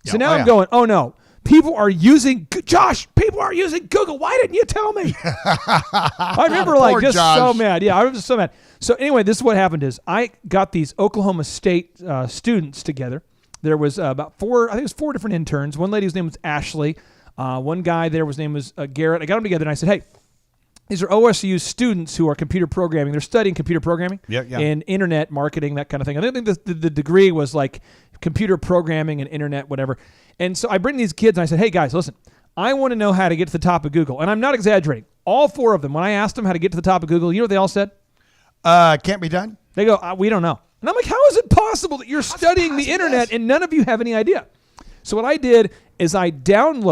So now I'm going, oh no. People are using Google. Why didn't you tell me? I remember just Josh. So mad. Yeah, I was just so mad. So anyway, this is what happened is I got these Oklahoma State students together. There was about 4 different interns. One lady's name was Ashley. One guy there, his name was Garrett. I got them together and I said, hey, these are OSU students who are computer programming. They're studying computer programming and internet marketing, that kind of thing. I think the degree was like computer programming and internet, whatever. And so I bring these kids and I said, hey, guys, listen, I want to know how to get to the top of Google. And I'm not exaggerating. All 4 of them, when I asked them how to get to the top of Google, you know what they all said? Can't be done. They go, we don't know. And I'm like, how is it possible that you're studying the internet and none of you have any idea? So what I did is I had them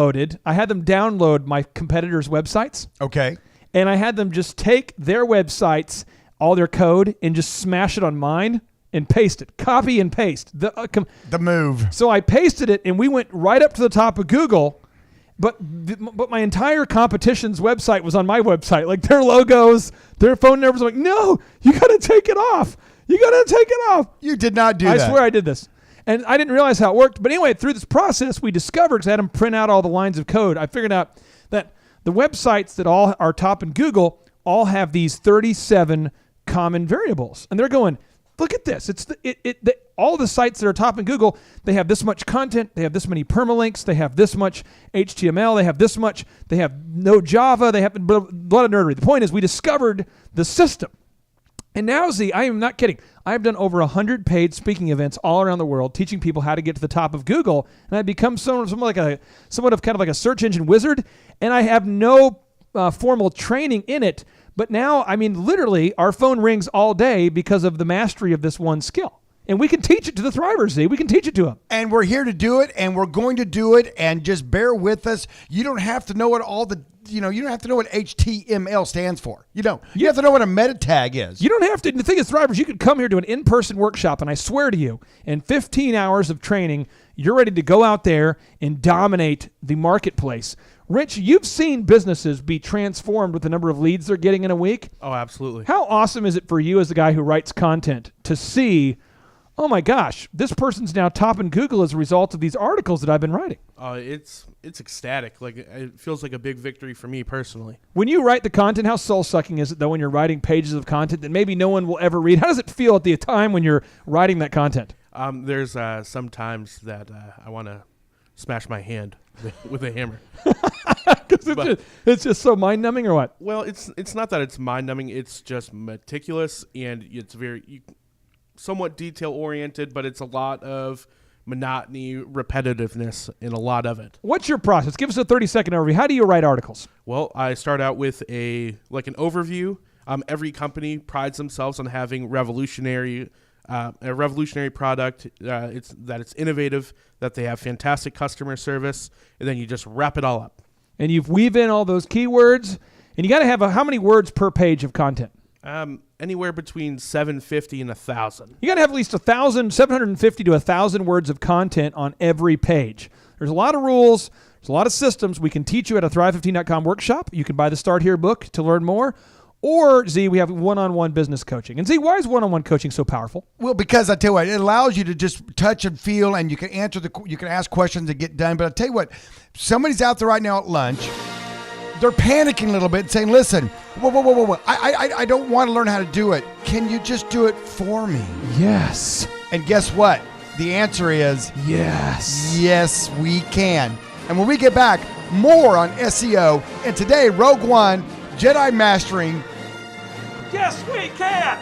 download my competitors' websites. Okay. And I had them just take their websites, all their code, and just smash it on mine and paste it. Copy and paste. The move. So I pasted it, and we went right up to the top of Google, but my entire competition's website was on my website. Like their logos, their phone numbers. I'm like, no, you got to take it off. You got to take it off. You did not do I that. swear I did this. And I didn't realize how it worked. But anyway, through this process, we discovered, because I had them print out all the lines of code, I figured out that the websites that all are top in Google all have these 37 common variables. And they're going, look at this. It's all the sites that are top in Google, they have this much content, they have this many permalinks, they have this much HTML, they have this much, they have no Java, they have a lot of nerdery. The point is we discovered the system. And now, Z, I am not kidding. I've done over 100 paid speaking events all around the world, teaching people how to get to the top of Google, and I've become somewhat of kind of like a search engine wizard, and I have no formal training in it. But now, I mean, literally, our phone rings all day because of the mastery of this one skill. And we can teach it to the Thrivers, Z. We can teach it to them. And we're here to do it, and we're going to do it, and just bear with us. You don't have to know what you don't have to know what HTML stands for. You don't. You have to know what a meta tag is. You don't have to. The thing is, Thrivers, you could come here to an in-person workshop, and I swear to you, in 15 hours of training, you're ready to go out there and dominate the marketplace. Rich, you've seen businesses be transformed with the number of leads they're getting in a week. Oh, absolutely. How awesome is it for you as the guy who writes content to see, oh my gosh, this person's now top in Google as a result of these articles that I've been writing? It's ecstatic. Like, it feels like a big victory for me personally. When you write the content, how soul-sucking is it, though, when you're writing pages of content that maybe no one will ever read? How does it feel at the time when you're writing that content? There's some times that I want to smash my hand with a hammer. Because it's just so mind-numbing, or what? Well, it's not that it's mind-numbing. It's just meticulous, and it's very somewhat detail-oriented, but it's a lot of monotony, repetitiveness in a lot of it. What's your process? Give us a 30-second overview. How do you write articles? Well, I start out with an overview. Every company prides themselves on having a revolutionary product. It's innovative, that they have fantastic customer service, and then you just wrap it all up. And you weave in all those keywords, and you got to have how many words per page of content? Anywhere between 750 and 1,000. You got to have at least 750 to 1,000 words of content on every page. There's a lot of rules. There's a lot of systems. We can teach you at a Thrive15.com workshop. You can buy the Start Here book to learn more. Or, Z, we have one-on-one business coaching. And, Z, why is one-on-one coaching so powerful? Well, because I tell you what, it allows you to just touch and feel, and you can you can ask questions and get done. But I tell you what, somebody's out there right now at lunch. They're panicking a little bit, saying, "Listen, whoa! I don't want to learn how to do it. Can you just do it for me?" Yes. And guess what? The answer is yes. Yes, we can. And when we get back, more on SEO. And today, Rogue One, Jedi Mastering. Yes, we can.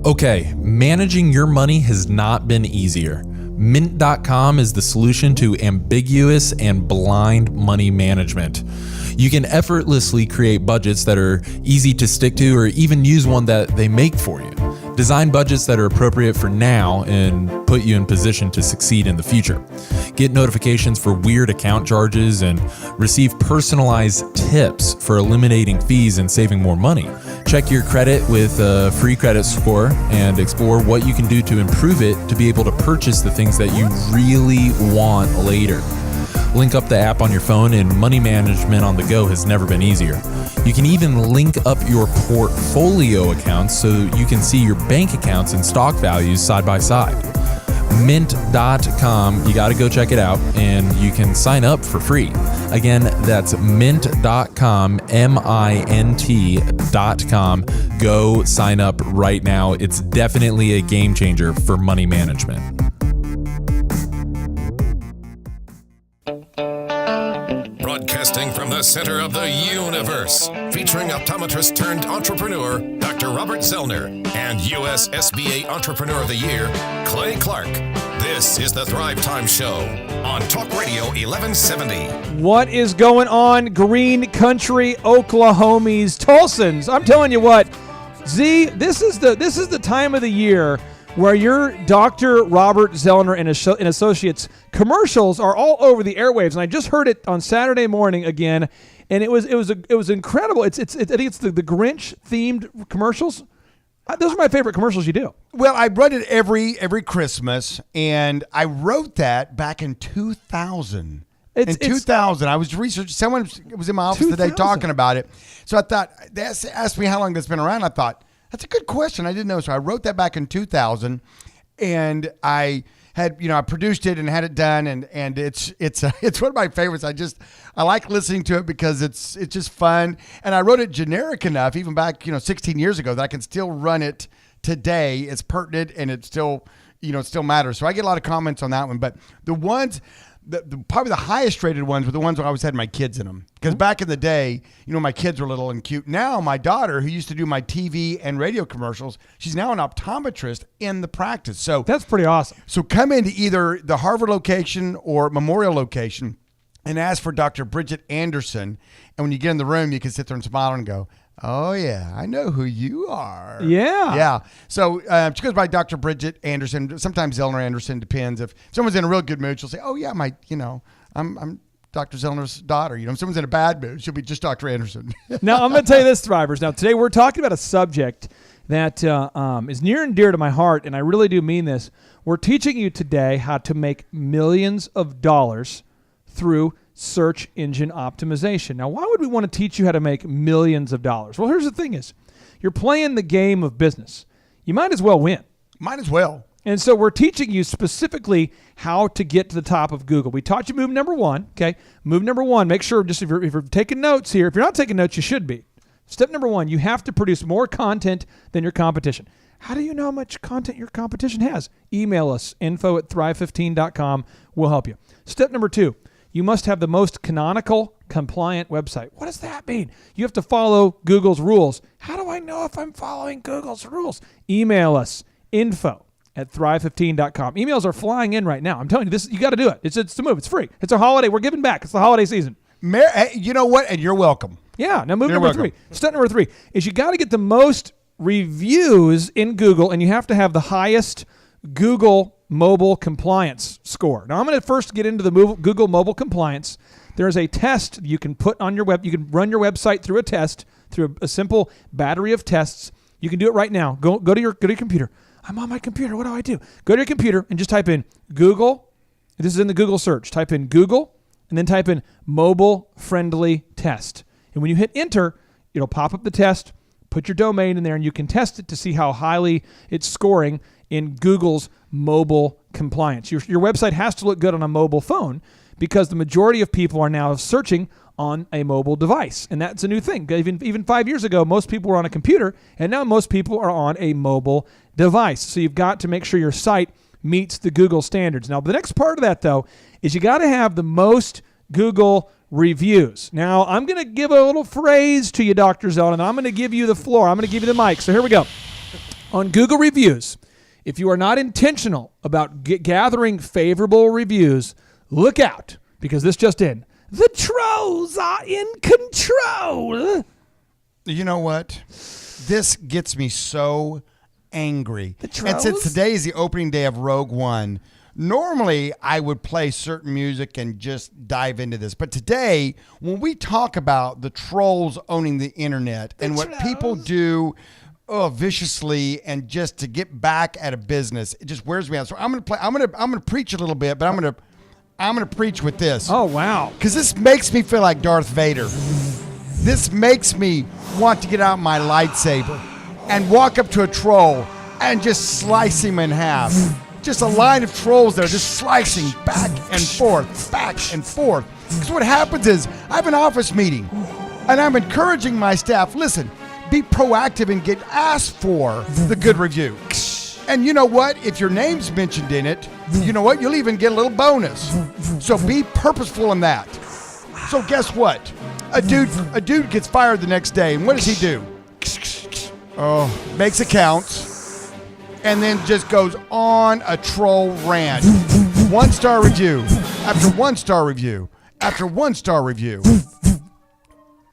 Okay, managing your money has not been easier. Mint.com is the solution to ambiguous and blind money management. You can effortlessly create budgets that are easy to stick to, or even use one that they make for you. Design budgets that are appropriate for now and put you in position to succeed in the future. Get notifications for weird account charges and receive personalized tips for eliminating fees and saving more money. Check your credit with a free credit score and explore what you can do to improve it to be able to purchase the things that you really want later. Link up the app on your phone, and money management on the go has never been easier. You can even link up your portfolio accounts so you can see your bank accounts and stock values side by side. Mint.com, you got to go check it out, and you can sign up for free. Again, that's mint.com, mint.com. Go sign up right now. It's definitely a game changer for money management. Broadcasting from the center of the universe, featuring optometrist turned entrepreneur, Dr. Robert Zellner, and U.S. SBA Entrepreneur of the Year, Clay Clark. This is the Thrivetime Show on Talk Radio 1170. What is going on, Green Country, Oklahomies, Tulsans? I'm telling you what, Z, this is the time of the year where your Dr. Robert Zellner and Associates commercials are all over the airwaves, and I just heard it on Saturday morning again, and it was incredible. I think it's the Grinch themed commercials. Those are my favorite commercials you do. Well, I run it every Christmas, and I wrote that back in 2000. In 2000, I was researching. Someone was in my office today talking about it. So I thought, they asked me how long that's been around. I thought, that's a good question. I didn't know. So I wrote that back in 2000, and I had, I produced it and had it done, and it's one of my favorites. I like listening to it because it's just fun, and I wrote it generic enough, even back 16 years ago, that I can still run it today. It's pertinent, and it still it still matters. So I get a lot of comments on that one, but the ones. Probably the highest rated ones were the ones where I always had my kids in them. Because back in the day, my kids were little and cute. Now my daughter, who used to do my TV and radio commercials, she's now an optometrist in the practice. So that's pretty awesome. So come into either the Harvard location or Memorial location and ask for Dr. Bridget Anderson. And when you get in the room, you can sit there and smile and go, oh, yeah, I know who you are. Yeah. Yeah. So she goes by Dr. Bridget Anderson. Sometimes Zellner Anderson, depends. If someone's in a real good mood, she'll say, oh, yeah, I'm Dr. Zellner's daughter. If someone's in a bad mood, she'll be just Dr. Anderson. Now, I'm going to tell you this, Thrivers. Now, today we're talking about a subject that is near and dear to my heart, and I really do mean this. We're teaching you today how to make millions of dollars through search engine optimization. Now, why would we want to teach you how to make millions of dollars? Well, here's the thing is, you're playing the game of business. You might as well win. Might as well. And so we're teaching you specifically how to get to the top of Google. We taught you move number one, okay? Move number one, make sure, just if you're taking notes here, if you're not taking notes, you should be. Step number one, you have to produce more content than your competition. How do you know how much content your competition has? Email us, info@thrive15.com. We'll help you. Step number two, you must have the most canonical, compliant website. What does that mean? You have to follow Google's rules. How do I know if I'm following Google's rules? Email us, info@thrive15.com. Emails are flying in right now. I'm telling you, you got to do it. It's the move. It's free. It's a holiday. We're giving back. It's the holiday season. You know what? And you're welcome. Yeah. Now, number three. Step number three is you got to get the most reviews in Google, and you have to have the highest Google mobile compliance score. Now, I'm going to first get into the Google mobile compliance. There's a test you can put on your web. You can run your website through a test, through a simple battery of tests. You can do it right now. Go to your computer. I'm on my computer. What do I do? Go to your computer and just type in Google. This is in the Google search. Type in Google and then type in mobile friendly test. And when you hit enter, it'll pop up the test. Put your domain in there and you can test it to see how highly it's scoring in Google's mobile compliance. Your website has to look good on a mobile phone because the majority of people are now searching on a mobile device. And that's a new thing. Even 5 years ago, most people were on a computer, and now most people are on a mobile device. So you've got to make sure your site meets the Google standards. Now, the next part of that, though, is you got to have the most Google reviews. Now, I'm going to give a little phrase to you, Dr. Zellner, and I'm going to give you the floor. I'm going to give you the mic. So here we go. On Google reviews, if you are not intentional about gathering favorable reviews, look out, because this just in. The trolls are in control. You know what? This gets me so angry. The trolls? And since today is the opening day of Rogue One, normally I would play certain music and just dive into this. But today, when we talk about the trolls owning the internet and what people do viciously and just to get back at a business, it just wears me out. So I'm gonna preach a little bit, but I'm gonna preach with this. Oh, wow. Because this makes me feel like Darth Vader. This makes me want to get out my lightsaber and walk up to a troll and just slice him in half. Just a line of trolls there, just slicing back and forth, back and forth. Because what happens is, I have an office meeting, and I'm encouraging my staff, listen, be proactive and get asked for the good review. And you know what? If your name's mentioned in it, you know what? You'll even get a little bonus. So be purposeful in that. So guess what? A dude gets fired the next day, and what does he do? Makes accounts, and then just goes on a troll rant. 1-star review after 1-star review after 1-star review.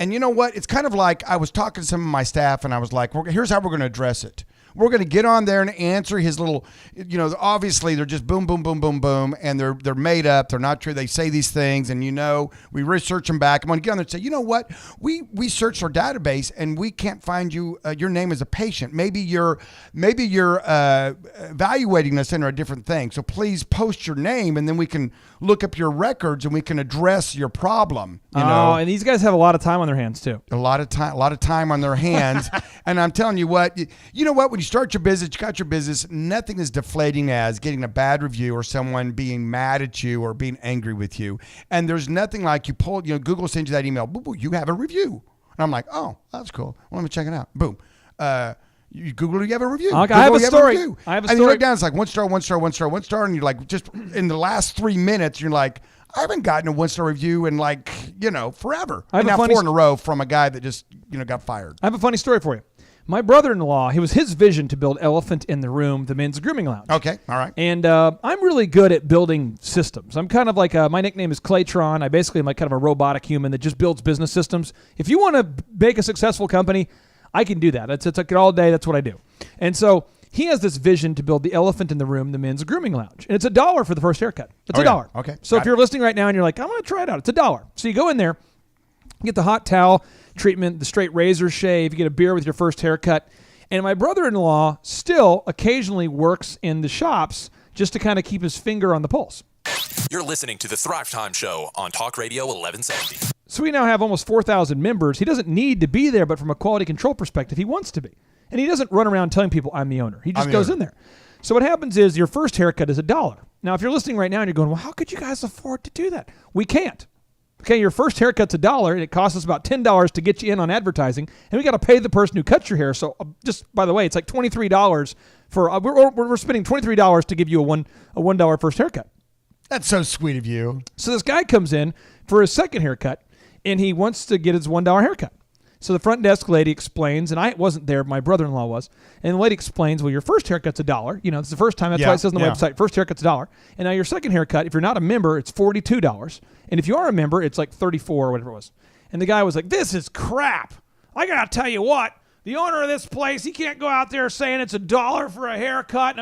And you know what? It's kind of like I was talking to some of my staff, and I was like, here's how we're going to address it. we're going to get on there and answer his little, obviously they're just boom, boom, boom, boom, boom, and they're made up. They're not true. They say these things, and we research them back. I'm going to get on there and say, you know what? We searched our database and we can't find you your name as a patient. Maybe you're evaluating us under a different thing. So please post your name, and then we can look up your records and we can address your problem. And these guys have a lot of time on their hands too. A lot of time on their hands. And I'm telling you what, you know what? When you start your business, you got your business, nothing is deflating as getting a bad review or someone being mad at you or being angry with you. And there's nothing like Google sends you that email. Boom, boom, you have a review. And I'm like, oh, that's cool. Well, let me check it out. Boom. You Google, you have a review. Okay, I have a story. And you look down, it's like 1 star, 1 star, 1 star, 1 star. And you're like, just in the last 3 minutes, you're like, I haven't gotten a 1-star review in forever. I have and now 4 in a row from a guy that just, got fired. I have a funny story for you. My brother-in-law, it was his vision to build Elephant in the Room, the men's grooming lounge. Okay, all right. And I'm really good at building systems. I'm kind of like, my nickname is Claytron. I basically am like kind of a robotic human that just builds business systems. If you want to make a successful company, I can do that. It's like all day. That's what I do. And so he has this vision to build the Elephant in the Room, the men's grooming lounge. And it's $1 for the first haircut. It's $1. Yeah. Okay. So if you're listening right now and you're like, I'm going to try it out, it's $1. So you go in there, get the hot towel treatment, the straight razor shave, you get a beer with your first haircut. And my brother-in-law still occasionally works in the shops just to kind of keep his finger on the pulse. You're listening to the Thrivetime Show on Talk Radio 1170. So we now have almost 4,000 members. He doesn't need to be there, but from a quality control perspective, he wants to be. And he doesn't run around telling people, I'm the owner. He just goes in there. So what happens is your first haircut is $1. Now, if you're listening right now and you're going, well, how could you guys afford to do that? We can't. Okay, your first haircut's $1, and it costs us about $10 to get you in on advertising, and we got to pay the person who cuts your hair. So just by the way, it's like $23 for we're spending $23 to give you a $1 first haircut. That's so sweet of you. So this guy comes in for his second haircut, and he wants to get his $1 haircut. So the front desk lady explains, and I wasn't there, my brother-in-law was, and the lady explains, well, your first haircut's $1. It's the first time. That's why it says on the website, first haircut's $1. And now your second haircut, if you're not a member, it's $42. And if you are a member, it's like $34 or whatever it was. And the guy was like, this is crap. I got to tell you what, the owner of this place, he can't go out there saying it's $1 for a haircut.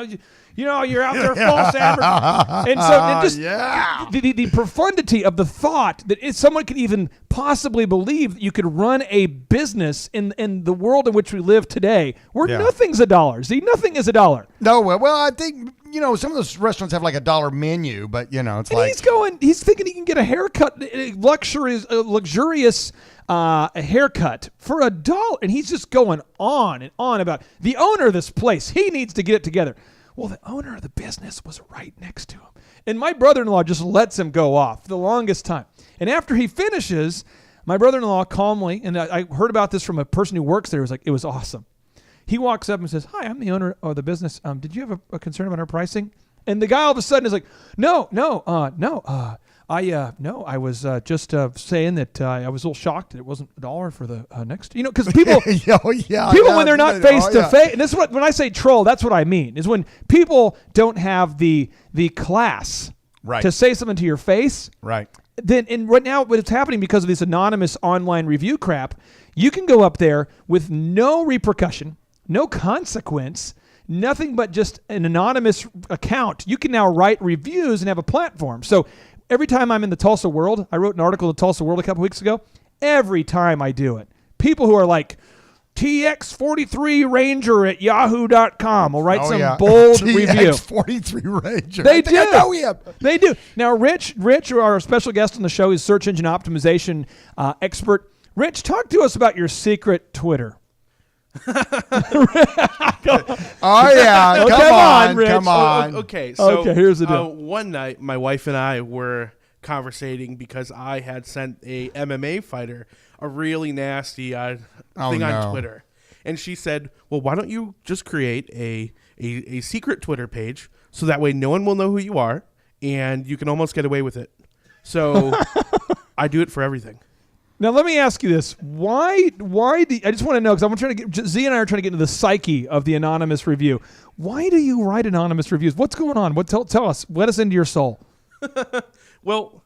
You're out there false advertising. And so the profundity of the thought that someone could even possibly believe that you could run a business in the world in which we live today, where nothing's $1. See, nothing is $1. No, well, I think, some of those restaurants have like $1 menu, but, it's and like. He's thinking he can get a haircut, a luxurious haircut for $1. And he's just going on and on about the owner of this place. He needs to get it together. Well, the owner of the business was right next to him. And my brother-in-law just lets him go off the longest time. And after he finishes, my brother-in-law calmly, and I heard about this from a person who works there, it was awesome. He walks up and says, hi, I'm the owner of the business. Did you have a concern about our pricing? And the guy all of a sudden is like, no. I was just saying that I was a little shocked that it wasn't $1 for the next, because people, when they're not face to face, and this is what, when I say troll, that's what I mean, is when people don't have the class to say something to your face. Right. Then, and right now, what's happening because of this anonymous online review crap, you can go up there with no repercussion, no consequence, nothing but just an anonymous account. You can now write reviews and have a platform. So every time I'm in the Tulsa World, I wrote an article in the Tulsa World a couple weeks ago. Every time I do it, people who are like, TX43 Ranger at yahoo.com will write bold review. TX43 Ranger. They do. I know him. They do. Now, Rich, our special guest on the show, is search engine optimization expert. Rich, talk to us about your secret Twitter. Oh, yeah. Come on, Rich. Come on. Okay, so here's the deal. One night, my wife and I were conversating because I had sent a MMA fighter a really nasty thing on Twitter. And she said, well, why don't you just create a secret Twitter page so that way no one will know who you are and you can almost get away with it. So I do it for everything. Now, let me ask you this. I just want to know, because I'm trying to get, Z and I are trying to get into the psyche of the anonymous review. Why do you write anonymous reviews? What's going on? Tell us. Let us into your soul. Well,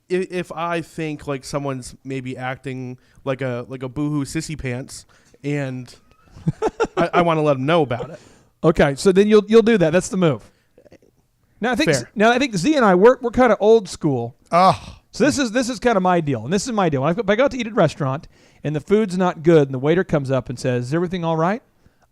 if I think like someone's maybe acting like a boohoo sissy pants, and I want to let them know about it. Okay, so then you'll do that. That's the move. Now I think Z and I we're kind of old school. Oh, So this is kind of my deal, and this is my deal. When I go out to eat at a restaurant and the food's not good, and the waiter comes up and says, "Is everything all right?"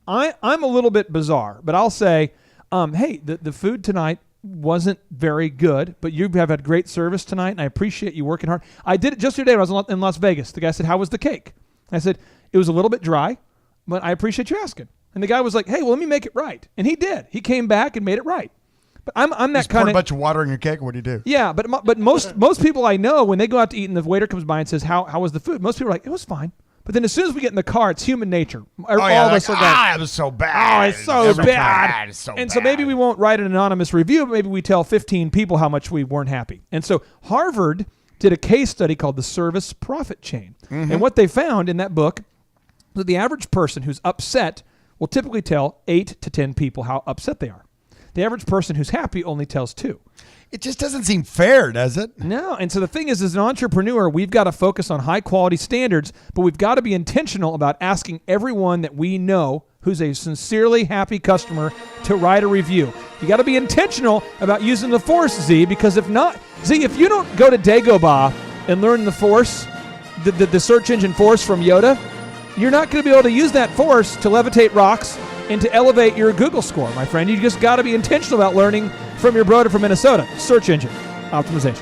I'm a little bit bizarre, but I'll say, "Hey, the food tonight wasn't very good, but you have had great service tonight, and I appreciate you working hard." I did it just today when I was in Las Vegas. The guy said, "How was the cake?" I said, "It was a little bit dry, but I appreciate you asking." And the guy was like, "Hey, well, let me make it right," and he did. He came back and made it right. But I'm that just kind poured of a bunch of water in your cake. What do you do? Yeah, but most people I know, when they go out to eat and the waiter comes by and says, how was the food? Most people are like, it was fine. But then as soon as we get in the car, it's human nature. All of us are going, it was so bad. oh, it's so bad. It's so And so maybe we won't write an anonymous review, but maybe we tell 15 people how much we weren't happy. And so Harvard did a case study called the service profit chain. And what they found in that book was that the average person who's upset will typically tell 8 to 10 people how upset they are. The average person who's happy only tells 2. It just doesn't seem fair, does it? No. And so the thing is, as an entrepreneur, we've got to focus on high quality standards, but we've got to be intentional about asking everyone that we know who's a sincerely happy customer to write a review. You got to be intentional about using the force, Z, because if not, Z, if you don't go to Dagobah and learn the force, the search engine force from Yoda, you're not going to be able to use that force to levitate rocks and to elevate your Google score, my friend. You just got to be intentional about learning from your brother from Minnesota. Search engine optimization.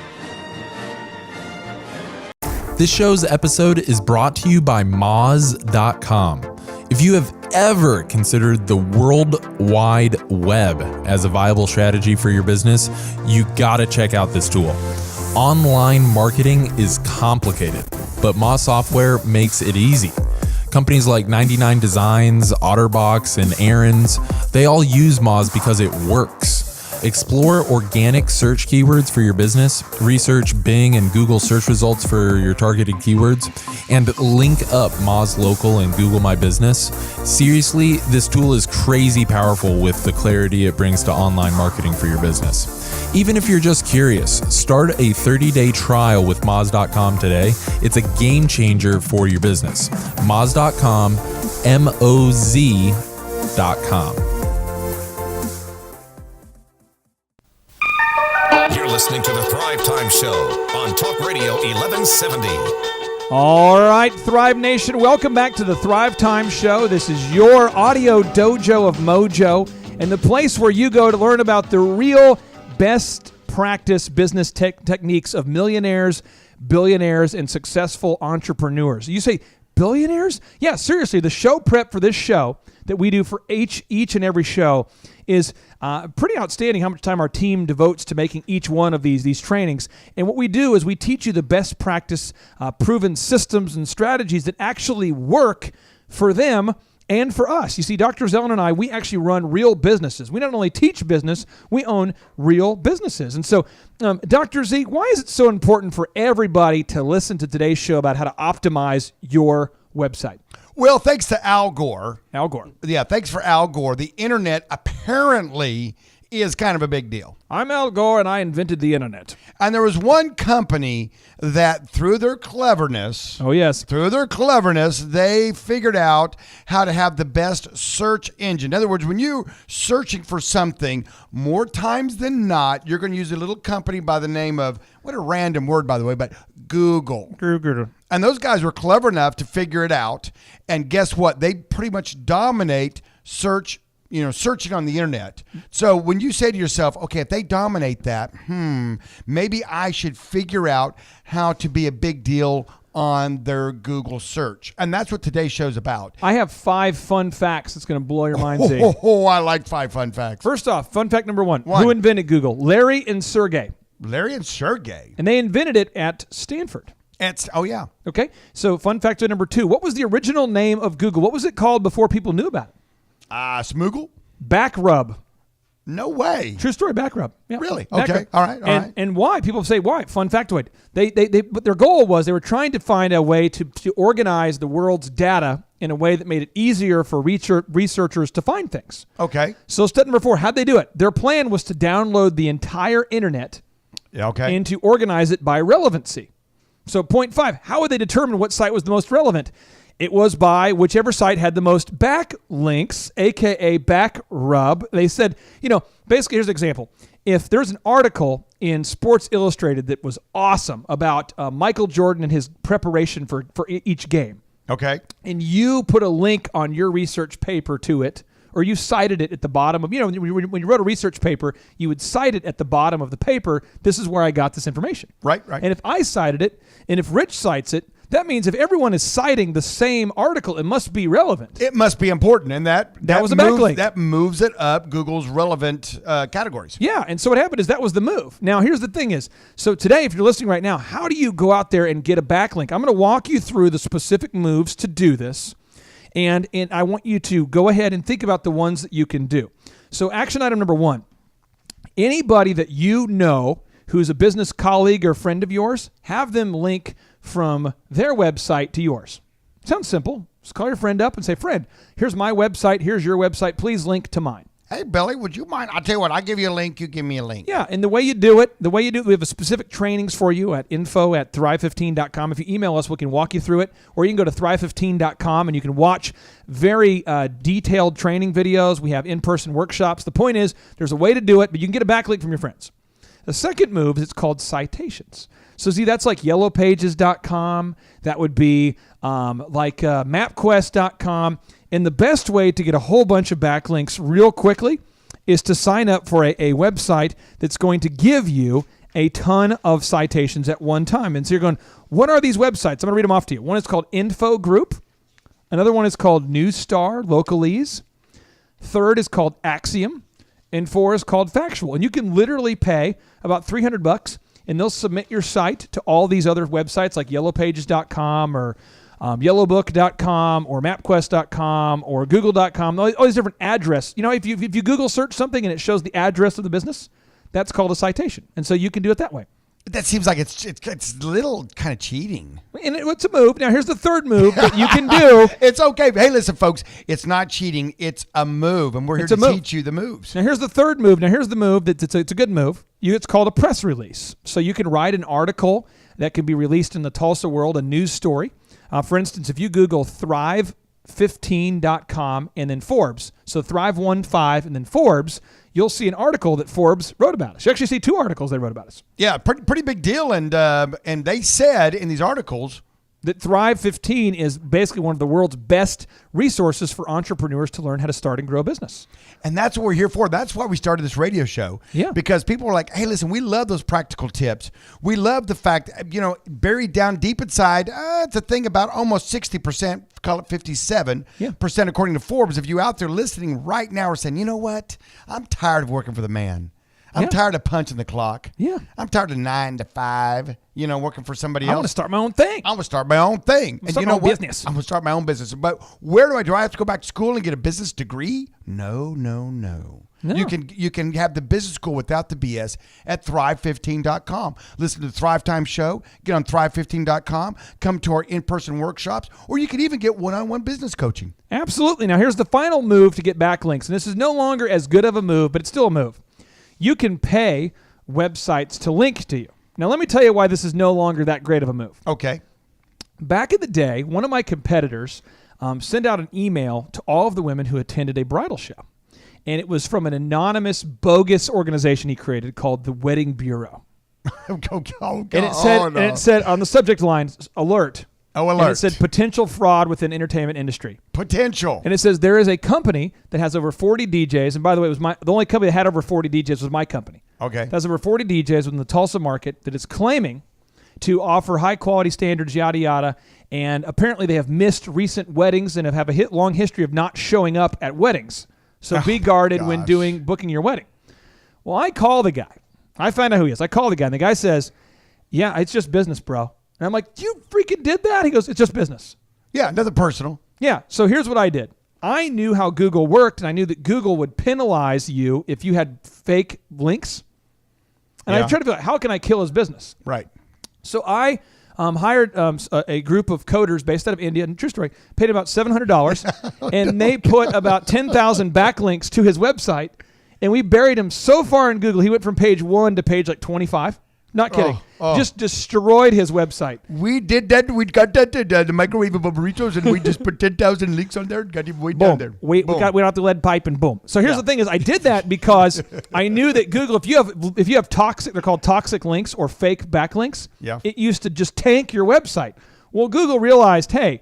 This show's episode is brought to you by Moz.com. If you have ever considered the World Wide Web as a viable strategy for your business, you gotta check out this tool. Online marketing is complicated, but Moz software makes it easy. Companies like 99 Designs, Otterbox, and Aaron's, they all use Moz because it works. Explore organic search keywords for your business, research Bing and Google search results for your targeted keywords, and link up Moz Local and Google My Business. Seriously, this tool is crazy powerful with the clarity it brings to online marketing for your business. Even if you're just curious, start a 30-day trial with Moz.com today. It's a game changer for your business. Moz.com, MOZ.com. You're listening to the Thrivetime Show on Talk Radio 1170. All right, Thrive Nation, welcome back to the Thrive Time Show. This is your audio dojo of mojo and the place where you go to learn about the real best practice business techniques of millionaires, billionaires, and successful entrepreneurs. You say, billionaires? Yeah, seriously, the show prep for this show that we do for each and every show is pretty outstanding how much time our team devotes to making each one of these trainings. And what we do is we teach you the best practice, proven systems and strategies that actually work for them and for us. You see, Dr. Zellin and I, we actually run real businesses. We not only teach business, we own real businesses. And so, Dr. Z, why is it so important for everybody to listen to today's show about how to optimize your website? Well, thanks to Al Gore. Al Gore. Yeah, thanks for Al Gore. The internet apparently is kind of a big deal. I'm Al Gore, and I invented the internet. And there was one company that through their cleverness, they figured out how to have the best search engine. In other words, when you're searching for something, more times than not, you're going to use a little company by the name of, what a random word, by the way, but Google. And those guys were clever enough to figure it out. And guess what? They pretty much dominate searching on the internet. So when you say to yourself, okay, if they dominate that, maybe I should figure out how to be a big deal on their Google search. And that's what today's show's about. I have 5 fun facts that's going to blow your mind, Z. Oh, I like 5 fun facts. First off, fun fact number 1. Who invented Google? Larry and Sergey. Larry and Sergey. And they invented it at Stanford. Oh, yeah. Okay. So fun fact number 2. What was the original name of Google? What was it called before people knew about it? Smoogle? Back rub. No way. True story, back rub. Yeah. Really? Okay. All right. And why? People say why? Fun factoid. But their goal was they were trying to find a way to organize the world's data in a way that made it easier for researchers to find things. Okay. So step number 4, how'd they do it? Their plan was to download the entire internet and to organize it by relevancy. So point 5, how would they determine what site was the most relevant? It was by whichever site had the most backlinks, aka back rub. They said, basically, here's an example. If there's an article in Sports Illustrated that was awesome about Michael Jordan and his preparation for each game. Okay. And you put a link on your research paper to it, or you cited it at the bottom of, when you wrote a research paper, you would cite it at the bottom of the paper. This is where I got this information. Right. And if I cited it, and if Rich cites it, that means if everyone is citing the same article, it must be relevant. It must be important, and that was a backlink. That moves it up Google's relevant categories. Yeah, and so what happened is that was the move. Now, here's the thing is, so today, if you're listening right now, how do you go out there and get a backlink? I'm going to walk you through the specific moves to do this, and I want you to go ahead and think about the ones that you can do. So action item number 1, anybody that you know who's a business colleague or friend of yours, have them link from their website to yours. Sounds simple. Just call your friend up and say, friend, here's my website. Here's your website. Please link to mine. Hey, Billy, would you mind? I'll tell you what, I'll give you a link. You give me a link. Yeah, and the way you do it, we have a specific trainings for you at info@thrive15.com. If you email us, we can walk you through it. Or you can go to thrive15.com and you can watch very detailed training videos. We have in-person workshops. The point is, there's a way to do it, but you can get a backlink from your friends. The second move is it's called citations. So see, that's like yellowpages.com. That would be mapquest.com. And the best way to get a whole bunch of backlinks real quickly is to sign up for a website that's going to give you a ton of citations at one time. And so you're going, what are these websites? I'm going to read them off to you. One is called Info Group. Another one is called Newsstar, Localese. Third is called Axiom. And 4 is called Factual. And you can literally pay about $300 and they'll submit your site to all these other websites like yellowpages.com or yellowbook.com or mapquest.com or google.com, all these different addresses. If you Google search something and it shows the address of the business, that's called a citation. And so you can do it that way. That seems like it's a little kind of cheating. And it's a move. Now, here's the third move that you can do. It's okay. Hey, listen, folks. It's not cheating. It's a move, and we're here to teach you the moves. Now, here's the third move. Now, here's the move. It's a good move. It's called a press release. So you can write an article that can be released in the Tulsa World, a news story. For instance, if you Google Thrive15.com and then Forbes, so Thrive15 and then Forbes, you'll see an article that Forbes wrote about us. You actually see 2 articles they wrote about us. Yeah, pretty big deal. And they said in these articles that Thrive15 is basically one of the world's best resources for entrepreneurs to learn how to start and grow a business. And that's what we're here for. That's why we started this radio show. Yeah. Because people are like, hey, listen, we love those practical tips. We love the fact, buried down deep inside, it's a thing about almost 60%, call it 57% according to Forbes. If you out there listening right now are saying, you know what? I'm tired of working for the man. I'm tired of punching the clock. Yeah. I'm tired of 9 to 5, working for somebody else. I want to start my own thing. I want to start my own thing. And you know what? Business. I'm going to start my own business. But where do I have to go back to school and get a business degree? No. You can have the business school without the BS at Thrive15.com. Listen to the Thrivetime show. Get on Thrive15.com. Come to our in-person workshops. Or you can even get one-on-one business coaching. Absolutely. Now, here's the final move to get backlinks. And this is no longer as good of a move, but it's still a move. You can pay websites to link to you. Now, let me tell you why this is no longer that great of a move. Okay. Back in the day, one of my competitors sent out an email to all of the women who attended a bridal show. And it was from an anonymous, bogus organization he created called the Wedding Bureau. God. And it said on the subject line, alert. Oh, alert. And it said potential fraud within entertainment industry. Potential. And it says there is a company that has over 40 DJs. And by the way, the only company that had over 40 DJs was my company. Okay. It has over 40 DJs within the Tulsa market that is claiming to offer high quality standards, yada, yada. And apparently they have missed recent weddings and have a long history of not showing up at weddings. So be guarded when booking your wedding. Well, I call the guy. I find out who he is. I call the guy, and the guy says, yeah, it's just business, bro. And I'm like, you freaking did that? He goes, it's just business. Yeah, nothing personal. Yeah, so here's what I did. I knew how Google worked, and I knew that Google would penalize you if you had fake links. And I tried to figure out, how can I kill his business? Right. So I hired a group of coders based out of India, and true story, paid about $700, and they put about 10,000 backlinks to his website, and we buried him so far in Google, he went from page 1 to page like 25. Not kidding. Oh. Just destroyed his website. We did that. We got that the microwavable burritos, and we just put 10,000 links on there and got him way down there. We got off the lead pipe and boom. So here's the thing: is I did that because I knew that Google, if you have toxic, they're called toxic links or fake backlinks. Yeah. It used to just tank your website. Well, Google realized, hey,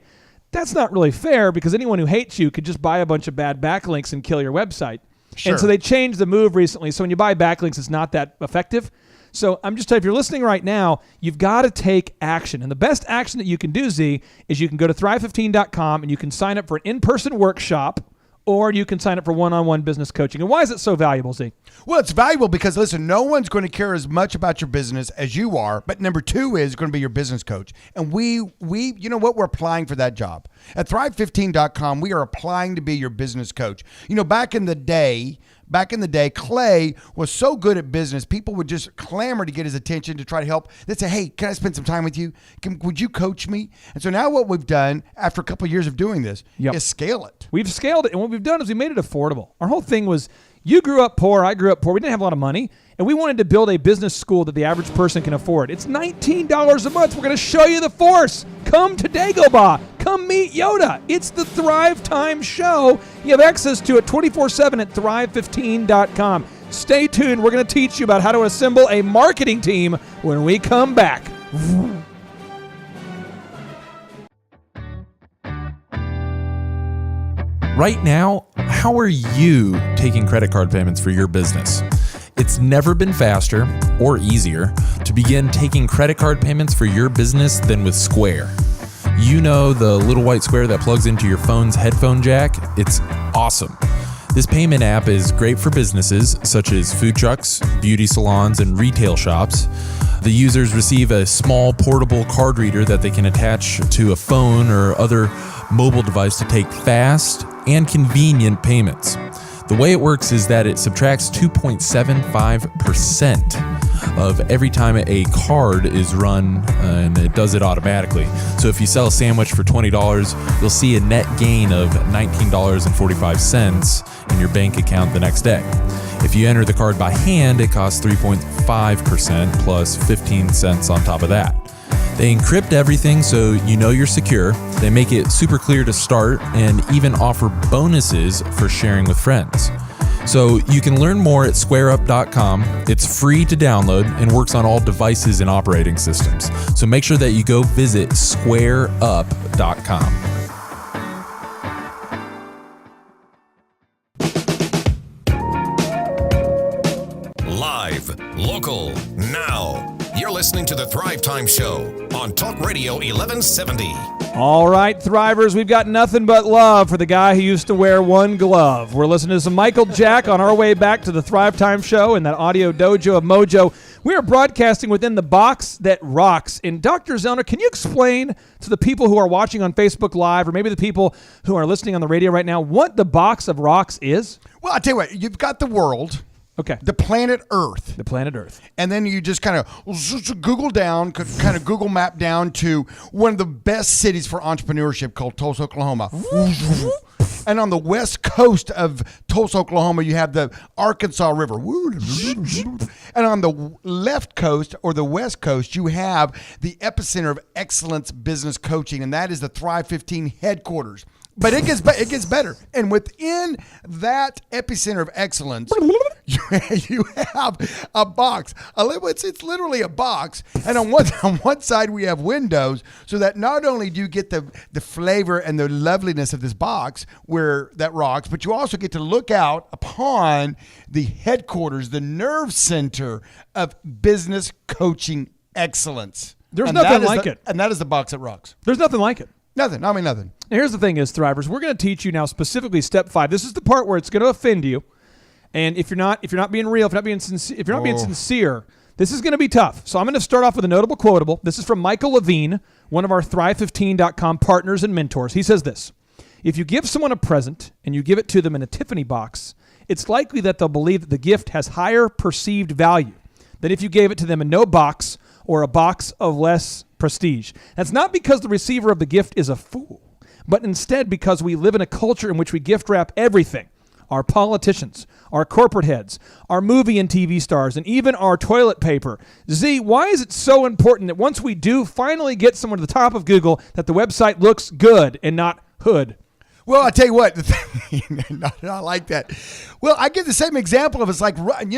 that's not really fair because anyone who hates you could just buy a bunch of bad backlinks and kill your website. Sure. And so they changed the move recently. So when you buy backlinks, it's not that effective. So I'm just telling you, if you're listening right now, you've got to take action. And the best action that you can do, Z, is you can go to thrive15.com and you can sign up for an in-person workshop, or you can sign up for one-on-one business coaching. And why is it so valuable, Z? Well, it's valuable because, listen, no one's going to care as much about your business as you are. But number two is going to be your business coach. And we, you know what? We're applying for that job. At thrive15.com, we are applying to be your business coach. You know, back in the day, Clay was so good at business, people would just clamor to get his attention to try to help. They'd say, hey, can I spend some time with you? Would you coach me? And so now what we've done after a couple of years of doing this is scale it. We've scaled it, and what we've done is we made it affordable. Our whole thing was, you grew up poor, I grew up poor. We didn't have a lot of money, and we wanted to build a business school that the average person can afford. It's $19 a month. We're going to show you the force. Come to Dagobah. Come meet Yoda. It's the Thrivetime show. You have access to it 24/7 at thrive15.com. Stay tuned. We're going to teach you about how to assemble a marketing team when we come back. Right now, how are you taking credit card payments for your business? It's never been faster or easier to begin taking credit card payments for your business than with Square. You know the little white square that plugs into your phone's headphone jack? It's awesome. This payment app is great for businesses such as food trucks, beauty salons, and retail shops. The users receive a small portable card reader that they can attach to a phone or other mobile device to take fast and convenient payments. The way it works is that it subtracts 2.75% of every time a card is run, and it does it automatically. So if you sell a sandwich for $20, you'll see a net gain of $19.45 in your bank account the next day. If you enter the card by hand, it costs 3.5% plus 15 cents on top of that. They encrypt everything so you know you're secure. They make it super clear to start and even offer bonuses for sharing with friends. So you can learn more at squareup.com. It's free to download and works on all devices and operating systems. So make sure that you go visit squareup.com. Live, local, now. You're listening to the Thrive Time Show on Talk Radio 1170. All right, Thrivers, we've got nothing but love for the guy who used to wear one glove. We're listening to some Michael Jack on our way back to the Thrive Time Show and that audio dojo of Mojo. We are broadcasting within the box that rocks. And Dr. Zellner, can you explain to the people who are watching on Facebook Live or maybe the people who are listening on the radio right now what the box of rocks is? Well, I'll tell you what, you've got the world. Okay. The planet Earth. The planet Earth. And then you just kind of Google map down to one of the best cities for entrepreneurship called Tulsa, Oklahoma. And on the west coast of Tulsa, Oklahoma, you have the Arkansas River. And on the left coast or the west coast, you have the epicenter of excellence business coaching, and that is the Thrive 15 headquarters. But it gets better. And within that epicenter of excellence, you have a box. It's literally a box. And on one side, we have windows so that not only do you get the flavor and the loveliness of this box where that rocks, but you also get to look out upon the headquarters, the nerve center of business coaching excellence. There's nothing like it. And that is the box that rocks. There's nothing like it. Nothing. I mean, nothing. Now, here's the thing is, Thrivers, we're going to teach you now specifically step 5. This is the part where it's going to offend you. And if you're not being real, if you're not being sincere, this is going to be tough. So I'm going to start off with a notable quotable. This is from Michael Levine, one of our Thrive15.com partners and mentors. He says this: if you give someone a present and you give it to them in a Tiffany box, it's likely that they'll believe that the gift has higher perceived value than if you gave it to them in no box or a box of less prestige. That's not because the receiver of the gift is a fool, but instead because we live in a culture in which we gift wrap everything. our politicians, our corporate heads, our movie and TV stars, and even our toilet paper. Z, why is it so important that once we do finally get someone to the top of Google, that the website looks good and not hood? Well, I tell you what, I like that. Well, I give the same example of it's like,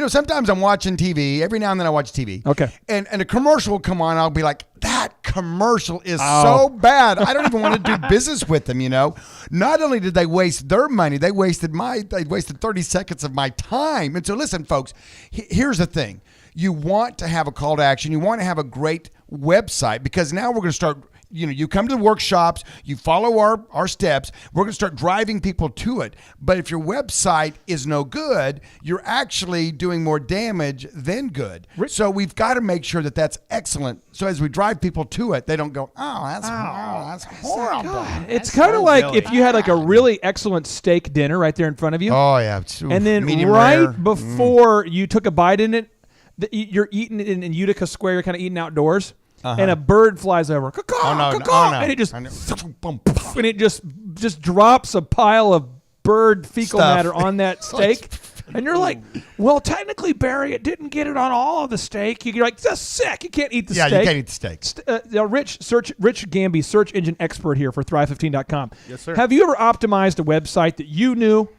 sometimes I'm watching TV. Every now and then I watch TV. Okay. And a commercial will come on. I'll be like, that commercial is so bad. I don't even want to do business with them, Not only did they waste their money, they wasted 30 seconds of my time. And so listen, folks, here's the thing. You want to have a call to action. You want to have a great website because now we're going to start. You come to the workshops, you follow our steps, we're going to start driving people to it. But if your website is no good, you're actually doing more damage than good. So we've got to make sure that that's excellent. So as we drive people to it, they don't go, that's horrible. It's kind of like if you had like a really excellent steak dinner right there in front of you. Oh, yeah. And then before you took a bite in it, you're eating it in Utica Square, you're kind of eating outdoors. And a bird flies over, and it just and it just drops a pile of bird fecal matter on that steak, and you're like, well, technically, Barry, it didn't get it on all of the steak. You're like, that's sick. You can't eat the steak. Yeah, you can't eat the steak. Rich Gamby, search engine expert here for Thrive15.com. Yes, sir. Have you ever optimized a website that you knew,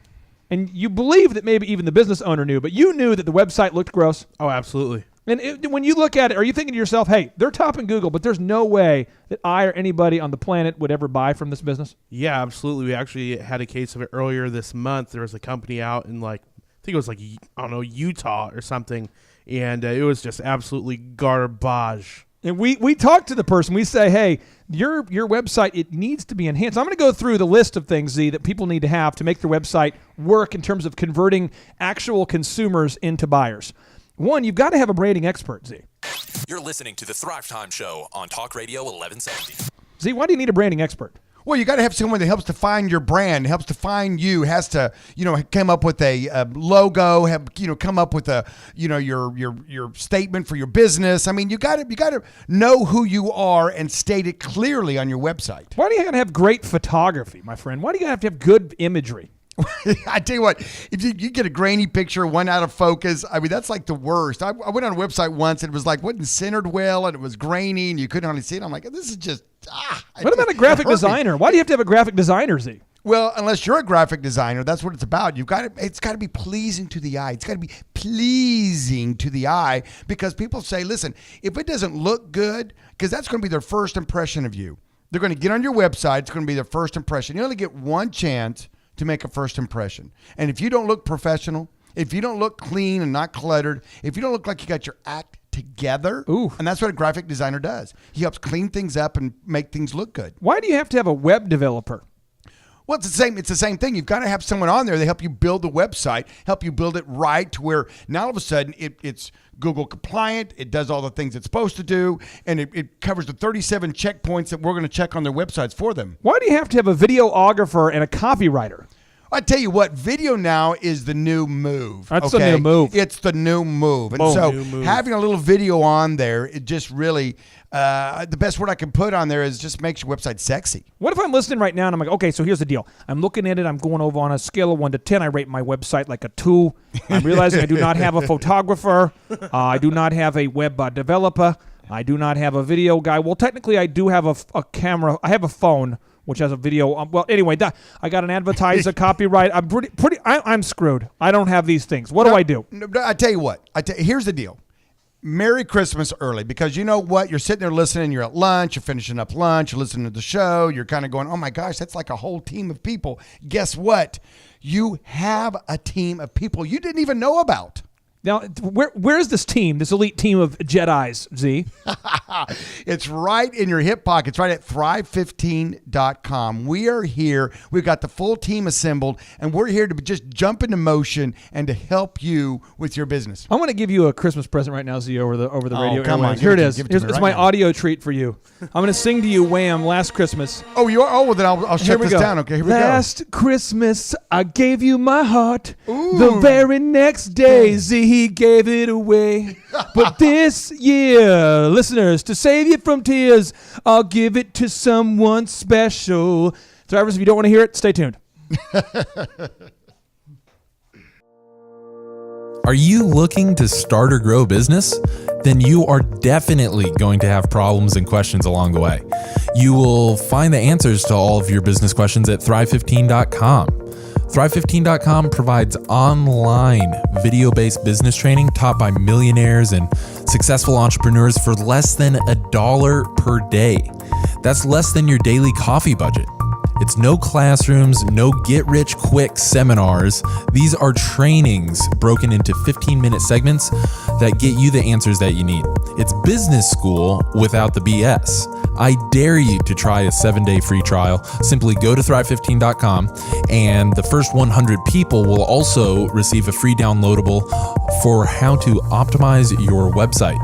and you believe that maybe even the business owner knew, but you knew that the website looked gross? Oh, absolutely. And when you look at it, are you thinking to yourself, hey, they're topping Google, but there's no way that I or anybody on the planet would ever buy from this business? Yeah, absolutely. We actually had a case of it earlier this month. There was a company out in I think it was Utah or something, and it was just absolutely garbage. And we talk to the person. We say, hey, your website, it needs to be enhanced. I'm going to go through the list of things, Z, that people need to have to make their website work in terms of converting actual consumers into buyers. One, you've got to have a branding expert, Z. You're listening to the Thrivetime Show on Talk Radio 1170. Z, why do you need a branding expert? Well, you got to have someone that helps define your brand, helps define you, has to, come up with a logo, come up with a, your statement for your business. I mean, you got to know who you are and state it clearly on your website. Why do you have to have great photography, my friend? Why do you have to have good imagery? I tell you what, if you get a grainy picture, one out of focus, I mean, that's like the worst. I went on a website once and it was like, wasn't centered well and it was grainy and you couldn't hardly see it. I'm like, this is just, What about a graphic designer? Why do you have to have a graphic designer, Z? Well, unless you're a graphic designer, that's what it's about. It's got to be pleasing to the eye. It's got to be pleasing to the eye because people say, listen, if it doesn't look good, because that's going to be their first impression of you. They're going to get on your website. It's going to be their first impression. You only get one chance to make a first impression. And if you don't look professional, if you don't look clean and not cluttered, if you don't look like you got your act together, and that's what a graphic designer does. He helps clean things up and make things look good. Why do you have to have a web developer? Well, it's the same thing. You've got to have someone on there that help you build the website, help you build it right to where now all of a sudden it's Google compliant, it does all the things it's supposed to do, and it covers the 37 checkpoints that we're going to check on their websites for them. Why do you have to have a videographer and a copywriter? I tell you what, video now is the new move. That's the new move. It's the new move. And having a little video on there, it just really, the best word I can put on there is just makes your website sexy. What if I'm listening right now and I'm like, okay, so here's the deal. I'm looking at it. I'm going over on a scale of 1 to 10. I rate my website like a 2. I'm realizing I do not have a photographer. I do not have a web developer. I do not have a video guy. Well, technically, I do have a camera. I have a phone, which has a video. Well, anyway, I got an advertiser, copyright. I'm screwed. I don't have these things. What do I do? I tell you what. Here's the deal. Merry Christmas early, because you know what? You're sitting there listening. You're at lunch. You're finishing up lunch. You're listening to the show. You're kind of going, oh my gosh, that's like a whole team of people. Guess what? You have a team of people you didn't even know about. Now, where's this team, this elite team of Jedis, Z? It's right in your hip pocket. It's right at Thrive15.com. We are here. We've got the full team assembled, and we're here to just jump into motion and to help you with your business. I'm going to give you a Christmas present right now, Z, over the radio. Come on. Here it is. It's my audio treat for you. I'm going to sing to you Wham! Last Christmas. Oh, you are? Oh, well, then I'll shut this down. Okay, here we go. Last Christmas, I gave you my heart. Ooh. The very next day, Z, he gave it away. But this year, listeners, to save you from tears, I'll give it to someone special. Drivers, if you don't want to hear it, stay tuned. Are you looking to start or grow a business? Then you are definitely going to have problems and questions along the way. You will find the answers to all of your business questions at Thrive15.com. Thrive15.com provides online video-based business training taught by millionaires and successful entrepreneurs for less than $1 per day. That's less than your daily coffee budget. It's no classrooms, no get-rich-quick seminars. These are trainings broken into 15-minute segments that get you the answers that you need. It's business school without the BS. I dare you to try a 7-day free trial. Simply go to Thrive15.com, and the first 100 people will also receive a free downloadable for how to optimize your website.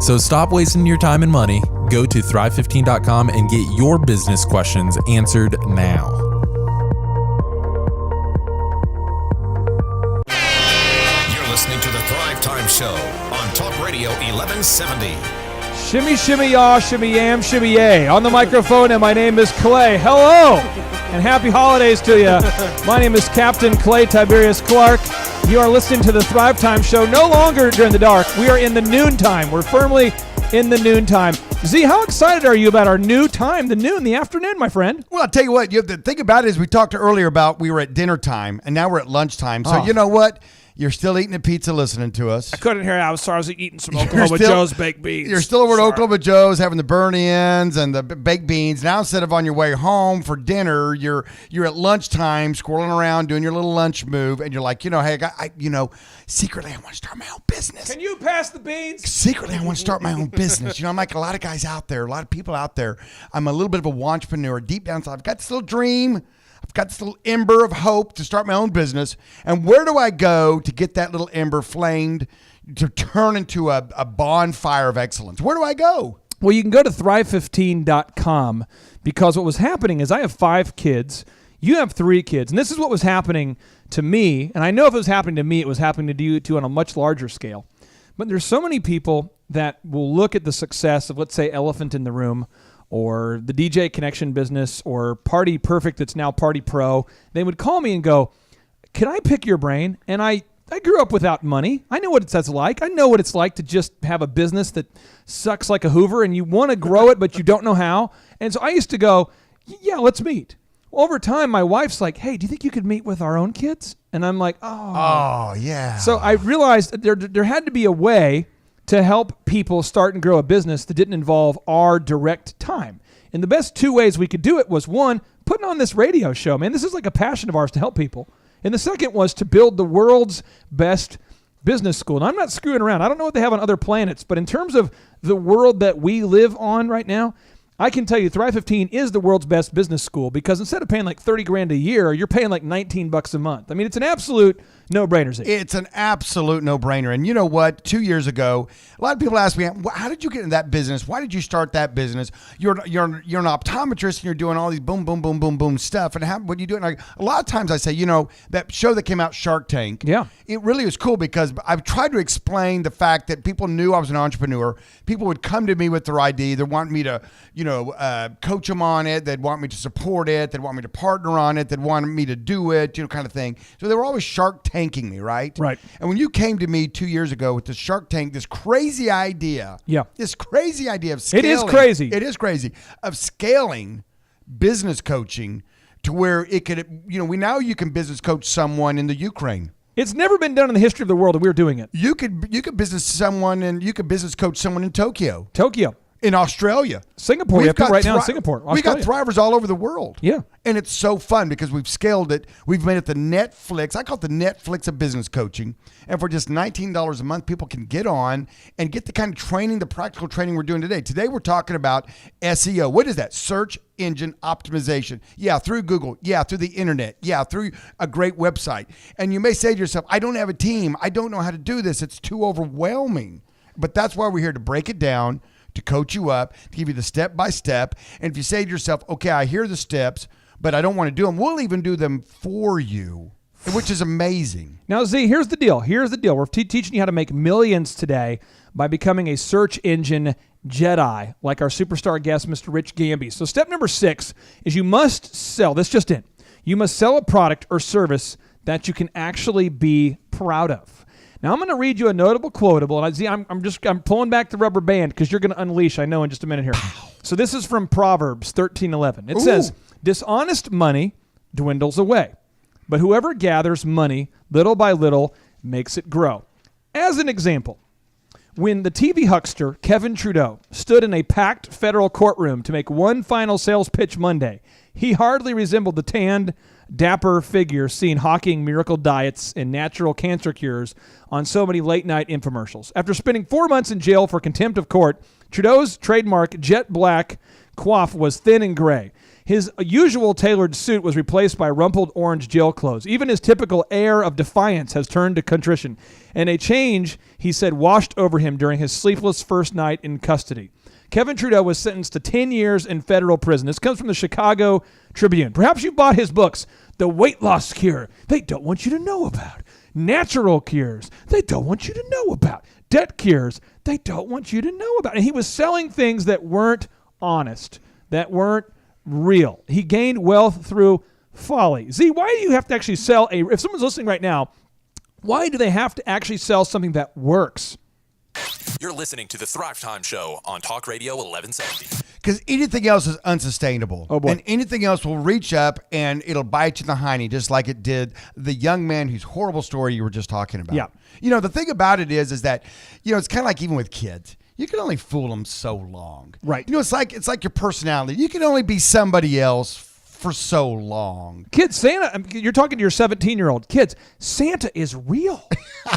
So stop wasting your time and money. Go to Thrive15.com and get your business questions answered now. You're listening to the Thrive Time Show on Talk Radio 1170. Shimmy, shimmy, yaw, shimmy, yam, shimmy, yay. On the microphone, and my name is Clay. Hello, and happy holidays to you. My name is Captain Clay Tiberius Clark. You are listening to the Thrive Time Show, no longer during the dark. We are in the noontime. We're firmly in the noontime. Z, how excited are you about our new time, the noon, the afternoon, my friend? Well, I'll tell you what, you have to think about it as we talked earlier about we were at dinner time, and now we're at lunchtime. So you know what? You're still eating a pizza listening to us. I couldn't hear it. I was sorry. I was eating some Oklahoma Joe's baked beans. You're still over at Oklahoma Joe's having the burn-ins and the baked beans. Now instead of on your way home for dinner, you're at lunchtime scrolling around doing your little lunch move, and you're like, hey, secretly I want to start my own business. Can you pass the beans? Secretly I want to start my own business. I'm like a lot of guys out there, a lot of people out there. I'm a little bit of a wantrepreneur. Deep down inside, I've got this little dream. I've got this little ember of hope to start my own business. And where do I go to get that little ember flamed to turn into a bonfire of excellence? Where do I go? Well, you can go to Thrive15.com, because what was happening is I have 5 kids. You have 3 kids. And this is what was happening to me. And I know if it was happening to me, it was happening to you too on a much larger scale. But there's so many people that will look at the success of, let's say, Elephant in the Room, or the DJ Connection business, or Party Perfect that's now Party Pro. They would call me and go, can I pick your brain? And I grew up without money. I know what it's like. I know what it's like to just have a business that sucks like a Hoover, and you want to grow it, but you don't know how. And so I used to go, yeah, let's meet. Well, over time, my wife's like, hey, do you think you could meet with our own kids? And I'm like, oh yeah. So I realized that there had to be a way to help people start and grow a business that didn't involve our direct time. And the best 2 ways we could do it was, one, putting on this radio show. Man, this is like a passion of ours to help people. And the second was to build the world's best business school. And I'm not screwing around. I don't know what they have on other planets, but in terms of the world that we live on right now, I can tell you Thrive 15 is the world's best business school, because instead of paying like $30,000 a year, you're paying like $19 a month. I mean, it's an absolute no-brainer. It's an absolute no-brainer. And you know what? 2 years ago, a lot of people ask me, how did you get in that business? Why did you start that business? You're an optometrist, and you're doing all these boom, boom, boom, boom, boom stuff. And what do you do? And a lot of times I say, that show that came out, Shark Tank, yeah, it really was cool, because I've tried to explain the fact that people knew I was an entrepreneur. People would come to me with their idea. They want me to, coach them on it. They'd want me to support it. They'd want me to partner on it. They'd want me to do it, kind of thing. So they were always Shark Tanking me, right? Right. And when you came to me 2 years ago with the Shark Tank, this crazy idea, this crazy idea of scaling. It is crazy. It is crazy, of scaling business coaching to where it could, you can business coach someone in the Ukraine. It's never been done in the history of the world, and we're doing it. You could business someone, and you could business coach someone in Tokyo. In Australia. Singapore. You have right now in Singapore. We got thrivers all over the world. Yeah. And it's so fun because we've scaled it. We've made it the Netflix. I call it the Netflix of business coaching. And for just $19 a month, people can get on and get the kind of training, the practical training we're doing today. Today, we're talking about SEO. What is that? Search engine optimization. Yeah, through Google. Yeah, through the internet. Yeah, through a great website. And you may say to yourself, I don't have a team. I don't know how to do this. It's too overwhelming. But that's why we're here to break it down, to coach you up, to give you the step-by-step. And if you say to yourself, okay, I hear the steps, but I don't want to do them, we'll even do them for you, which is amazing. Now, Z, here's the deal. We're teaching you how to make millions today by becoming a search engine Jedi, like our superstar guest, Mr. Rich Gamby. So step number 6 is you must sell. That's just it. You must sell a product or service that you can actually be proud of. Now, I'm going to read you a notable quotable, and I'm pulling back the rubber band because you're going to unleash, I know, in just a minute here. So this is from Proverbs 13:11. It says, dishonest money dwindles away, but whoever gathers money little by little makes it grow. As an example, when the TV huckster Kevin Trudeau stood in a packed federal courtroom to make one final sales pitch Monday, he hardly resembled the tanned, dapper figure seen hawking miracle diets and natural cancer cures on so many late-night infomercials. After spending 4 months in jail for contempt of court, Trudeau's trademark jet black coif was thin and gray. His usual tailored suit was replaced by rumpled orange jail clothes. Even his typical air of defiance has turned to contrition, and a change, he said, washed over him during his sleepless first night in custody. Kevin Trudeau was sentenced to 10 years in federal prison. This comes from the Chicago Tribune. Perhaps you bought his books, The Weight Loss Cure, they don't want you to know about. Natural Cures, they don't want you to know about. Debt Cures, they don't want you to know about. And he was selling things that weren't honest, that weren't real. He gained wealth through folly. Z, why do you have to actually sell if someone's listening right now, why do they have to actually sell something that works? You're listening to the Thrivetime Show on Talk Radio 1170. Because anything else is unsustainable. Oh, boy. And anything else will reach up and it'll bite you in the hiney, just like it did the young man whose horrible story you were just talking about. Yeah. You know, the thing about it is that, you know, it's kind of like even with kids. You can only fool them so long. Right. You know, it's like your personality. You can only be somebody else for so long. Kids, Santa, you're talking to your 17-year-old. Kids, Santa is real.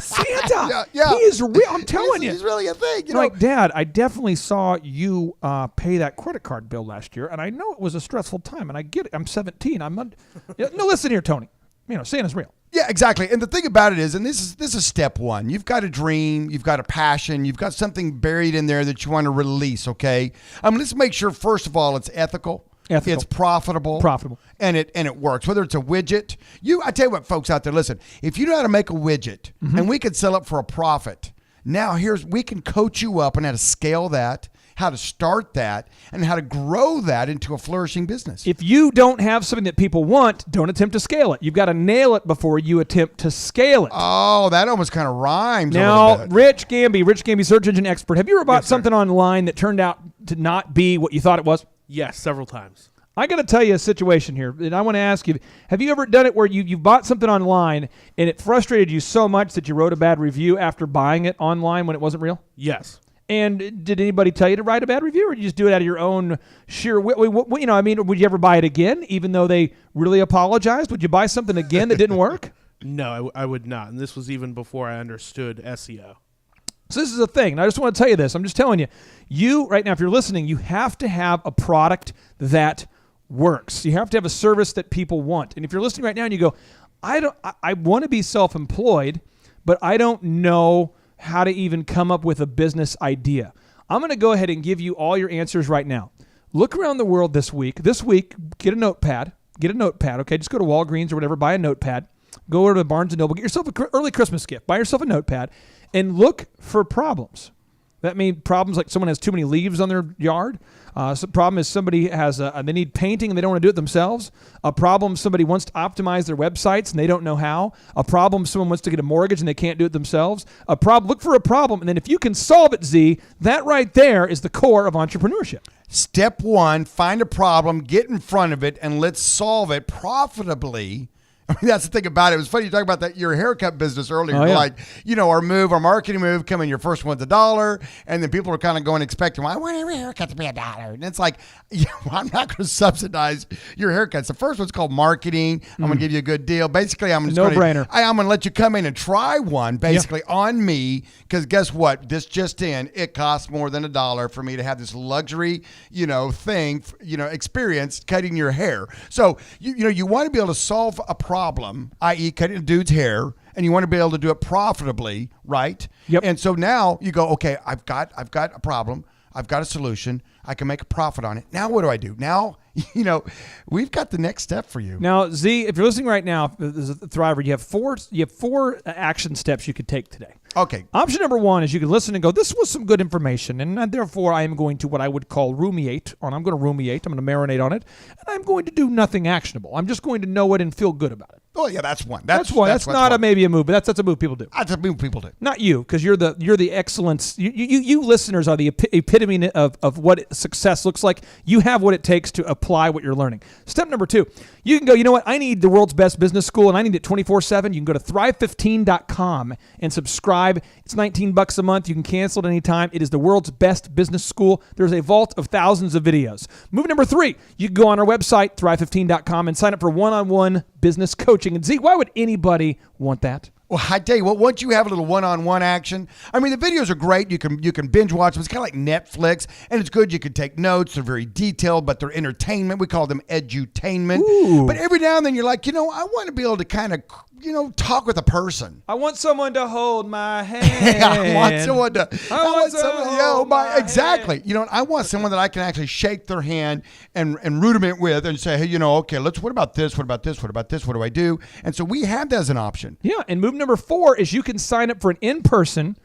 Santa. Yeah. He is real. I'm telling you. He's really a thing. You know, like, Dad, I definitely saw you pay that credit card bill last year, and I know it was a stressful time, and I get it. I'm 17. No, listen here, Tony. You know, Santa's real. Yeah, exactly. And the thing about it is, and this is step one. You've got a dream, you've got a passion, you've got something buried in there that you want to release, okay? Let's make sure, first of all, it's ethical. It's profitable, and it works. Whether it's a widget, I tell you what, folks out there, listen. If you know how to make a widget, and we can sell it for a profit, now we can coach you up on how to scale that, how to start that, and how to grow that into a flourishing business. If you don't have something that people want, don't attempt to scale it. You've got to nail it before you attempt to scale it. Oh, that almost kind of rhymes. Now, Rich Gamby, search engine expert. Have you ever bought something online that turned out to not be what you thought it was? Yes, several times. I got to tell you a situation here, and I want to ask you, have you ever done it where you bought something online and it frustrated you so much that you wrote a bad review after buying it online when it wasn't real? Yes. And did anybody tell you to write a bad review, or did you just do it out of your own sheer will? You know, I mean, would you ever buy it again, even though they really apologized? Would you buy something again that didn't work? No, I would not. And this was even before I understood SEO. So this is a thing. And I just want to tell you this. I'm just telling you right now, if you're listening, you have to have a product that works. You have to have a service that people want. And if you're listening right now and you go, I want to be self-employed, but I don't know how to even come up with a business idea. I'm going to go ahead and give you all your answers right now. Look around the world this week. This week, get a notepad, okay? Just go to Walgreens or whatever, buy a notepad. Go over to Barnes & Noble, get yourself an early Christmas gift. Buy yourself a notepad and look for problems. That means problems like someone has too many leaves on their yard. The problem is somebody has they need painting and they don't want to do it themselves. A problem, somebody wants to optimize their websites and they don't know how. A problem, someone wants to get a mortgage and they can't do it themselves. A problem, look for a problem, and then if you can solve it, Z, that right there is the core of entrepreneurship. Step one, find a problem, get in front of it, and let's solve it profitably. I mean, that's the thing about it. It was funny you talk about that your haircut business earlier. Oh, yeah. Like, you know, our marketing move, come in, your first one's $1, and then people are kind of going expecting, well, I want every haircut to be $1. And it's like, yeah, well, I'm not going to subsidize your haircuts. The first one's called marketing. I'm going to give you a good deal. Basically, I'm going to let you come in and try one, basically, on me, because guess what? This just in, it costs more than $1 for me to have this luxury, experience cutting your hair. So, you want to be able to solve a problem, i.e. cutting a dude's hair, and you want to be able to do it profitably, right? Yep. And so now you go, okay, I've got a problem, I've got a solution, I can make a profit on it. Now what do I do? Now, we've got the next step for you. Now, Z, if you're listening right now, as a Thriver, you have four action steps you could take today. Okay. Option number one is you can listen and go, this was some good information, and therefore I am going to what I would call rumiate on. I'm going to marinate on it, and I'm going to do nothing actionable. I'm just going to know it and feel good about it. Oh yeah, that's one. That's one. That's not maybe a move, but that's a move people do. That's a move people do. Not you, because you're the excellence. You listeners are the epitome of what success looks like. You have what it takes to apply what you're learning. Step number 2, you can go, you know what? I need the world's best business school, and I need it 24/7. You can go to Thrive15.com and subscribe. It's $19 a month. You can cancel at any time. It is the world's best business school. There's a vault of thousands of videos. Move number 3, you can go on our website, Thrive15.com, and sign up for one-on-one business coaching. And Zeke, why would anybody want that? Well, I tell you what, once you have a little one-on-one action, I mean, the videos are great. You can binge watch them. It's kind of like Netflix, and it's good. You can take notes. They're very detailed, but they're entertainment. We call them edutainment. Ooh. But every now and then you're like, I want to be able to kind of, talk with a person. I want someone to hold my hand. I want someone to. Exactly. Hand. I want someone that I can actually shake their hand and rudiment with and say, hey, okay, what about this? What about this? What about this? What do I do? And so we have that as an option. Yeah, and move number 4 is you can sign up for an in-person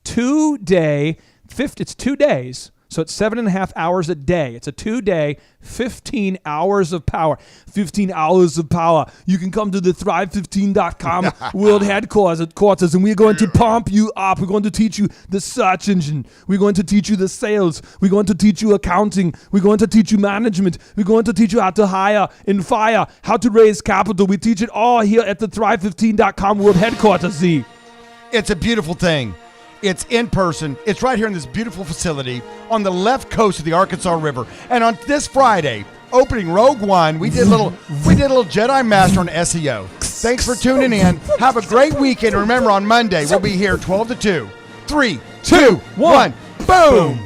2-day, it's 2 days, so it's 7.5 hours a day. It's a 2-day, 15 hours of power. 15 hours of power. You can come to the Thrive15.com world headquarters, and we're going to pump you up. We're going to teach you the search engine. We're going to teach you the sales. We're going to teach you accounting. We're going to teach you management. We're going to teach you how to hire and fire, how to raise capital. We teach it all here at the Thrive15.com world headquarters, Z. It's a beautiful thing. It's in person. It's right here in this beautiful facility on the left coast of the Arkansas River. And on this Friday, opening Rogue One, we did a little Jedi Master on SEO. Thanks for tuning in. Have a great weekend. Remember, on Monday, we'll be here 12 to 2. 3, 2, 1, boom.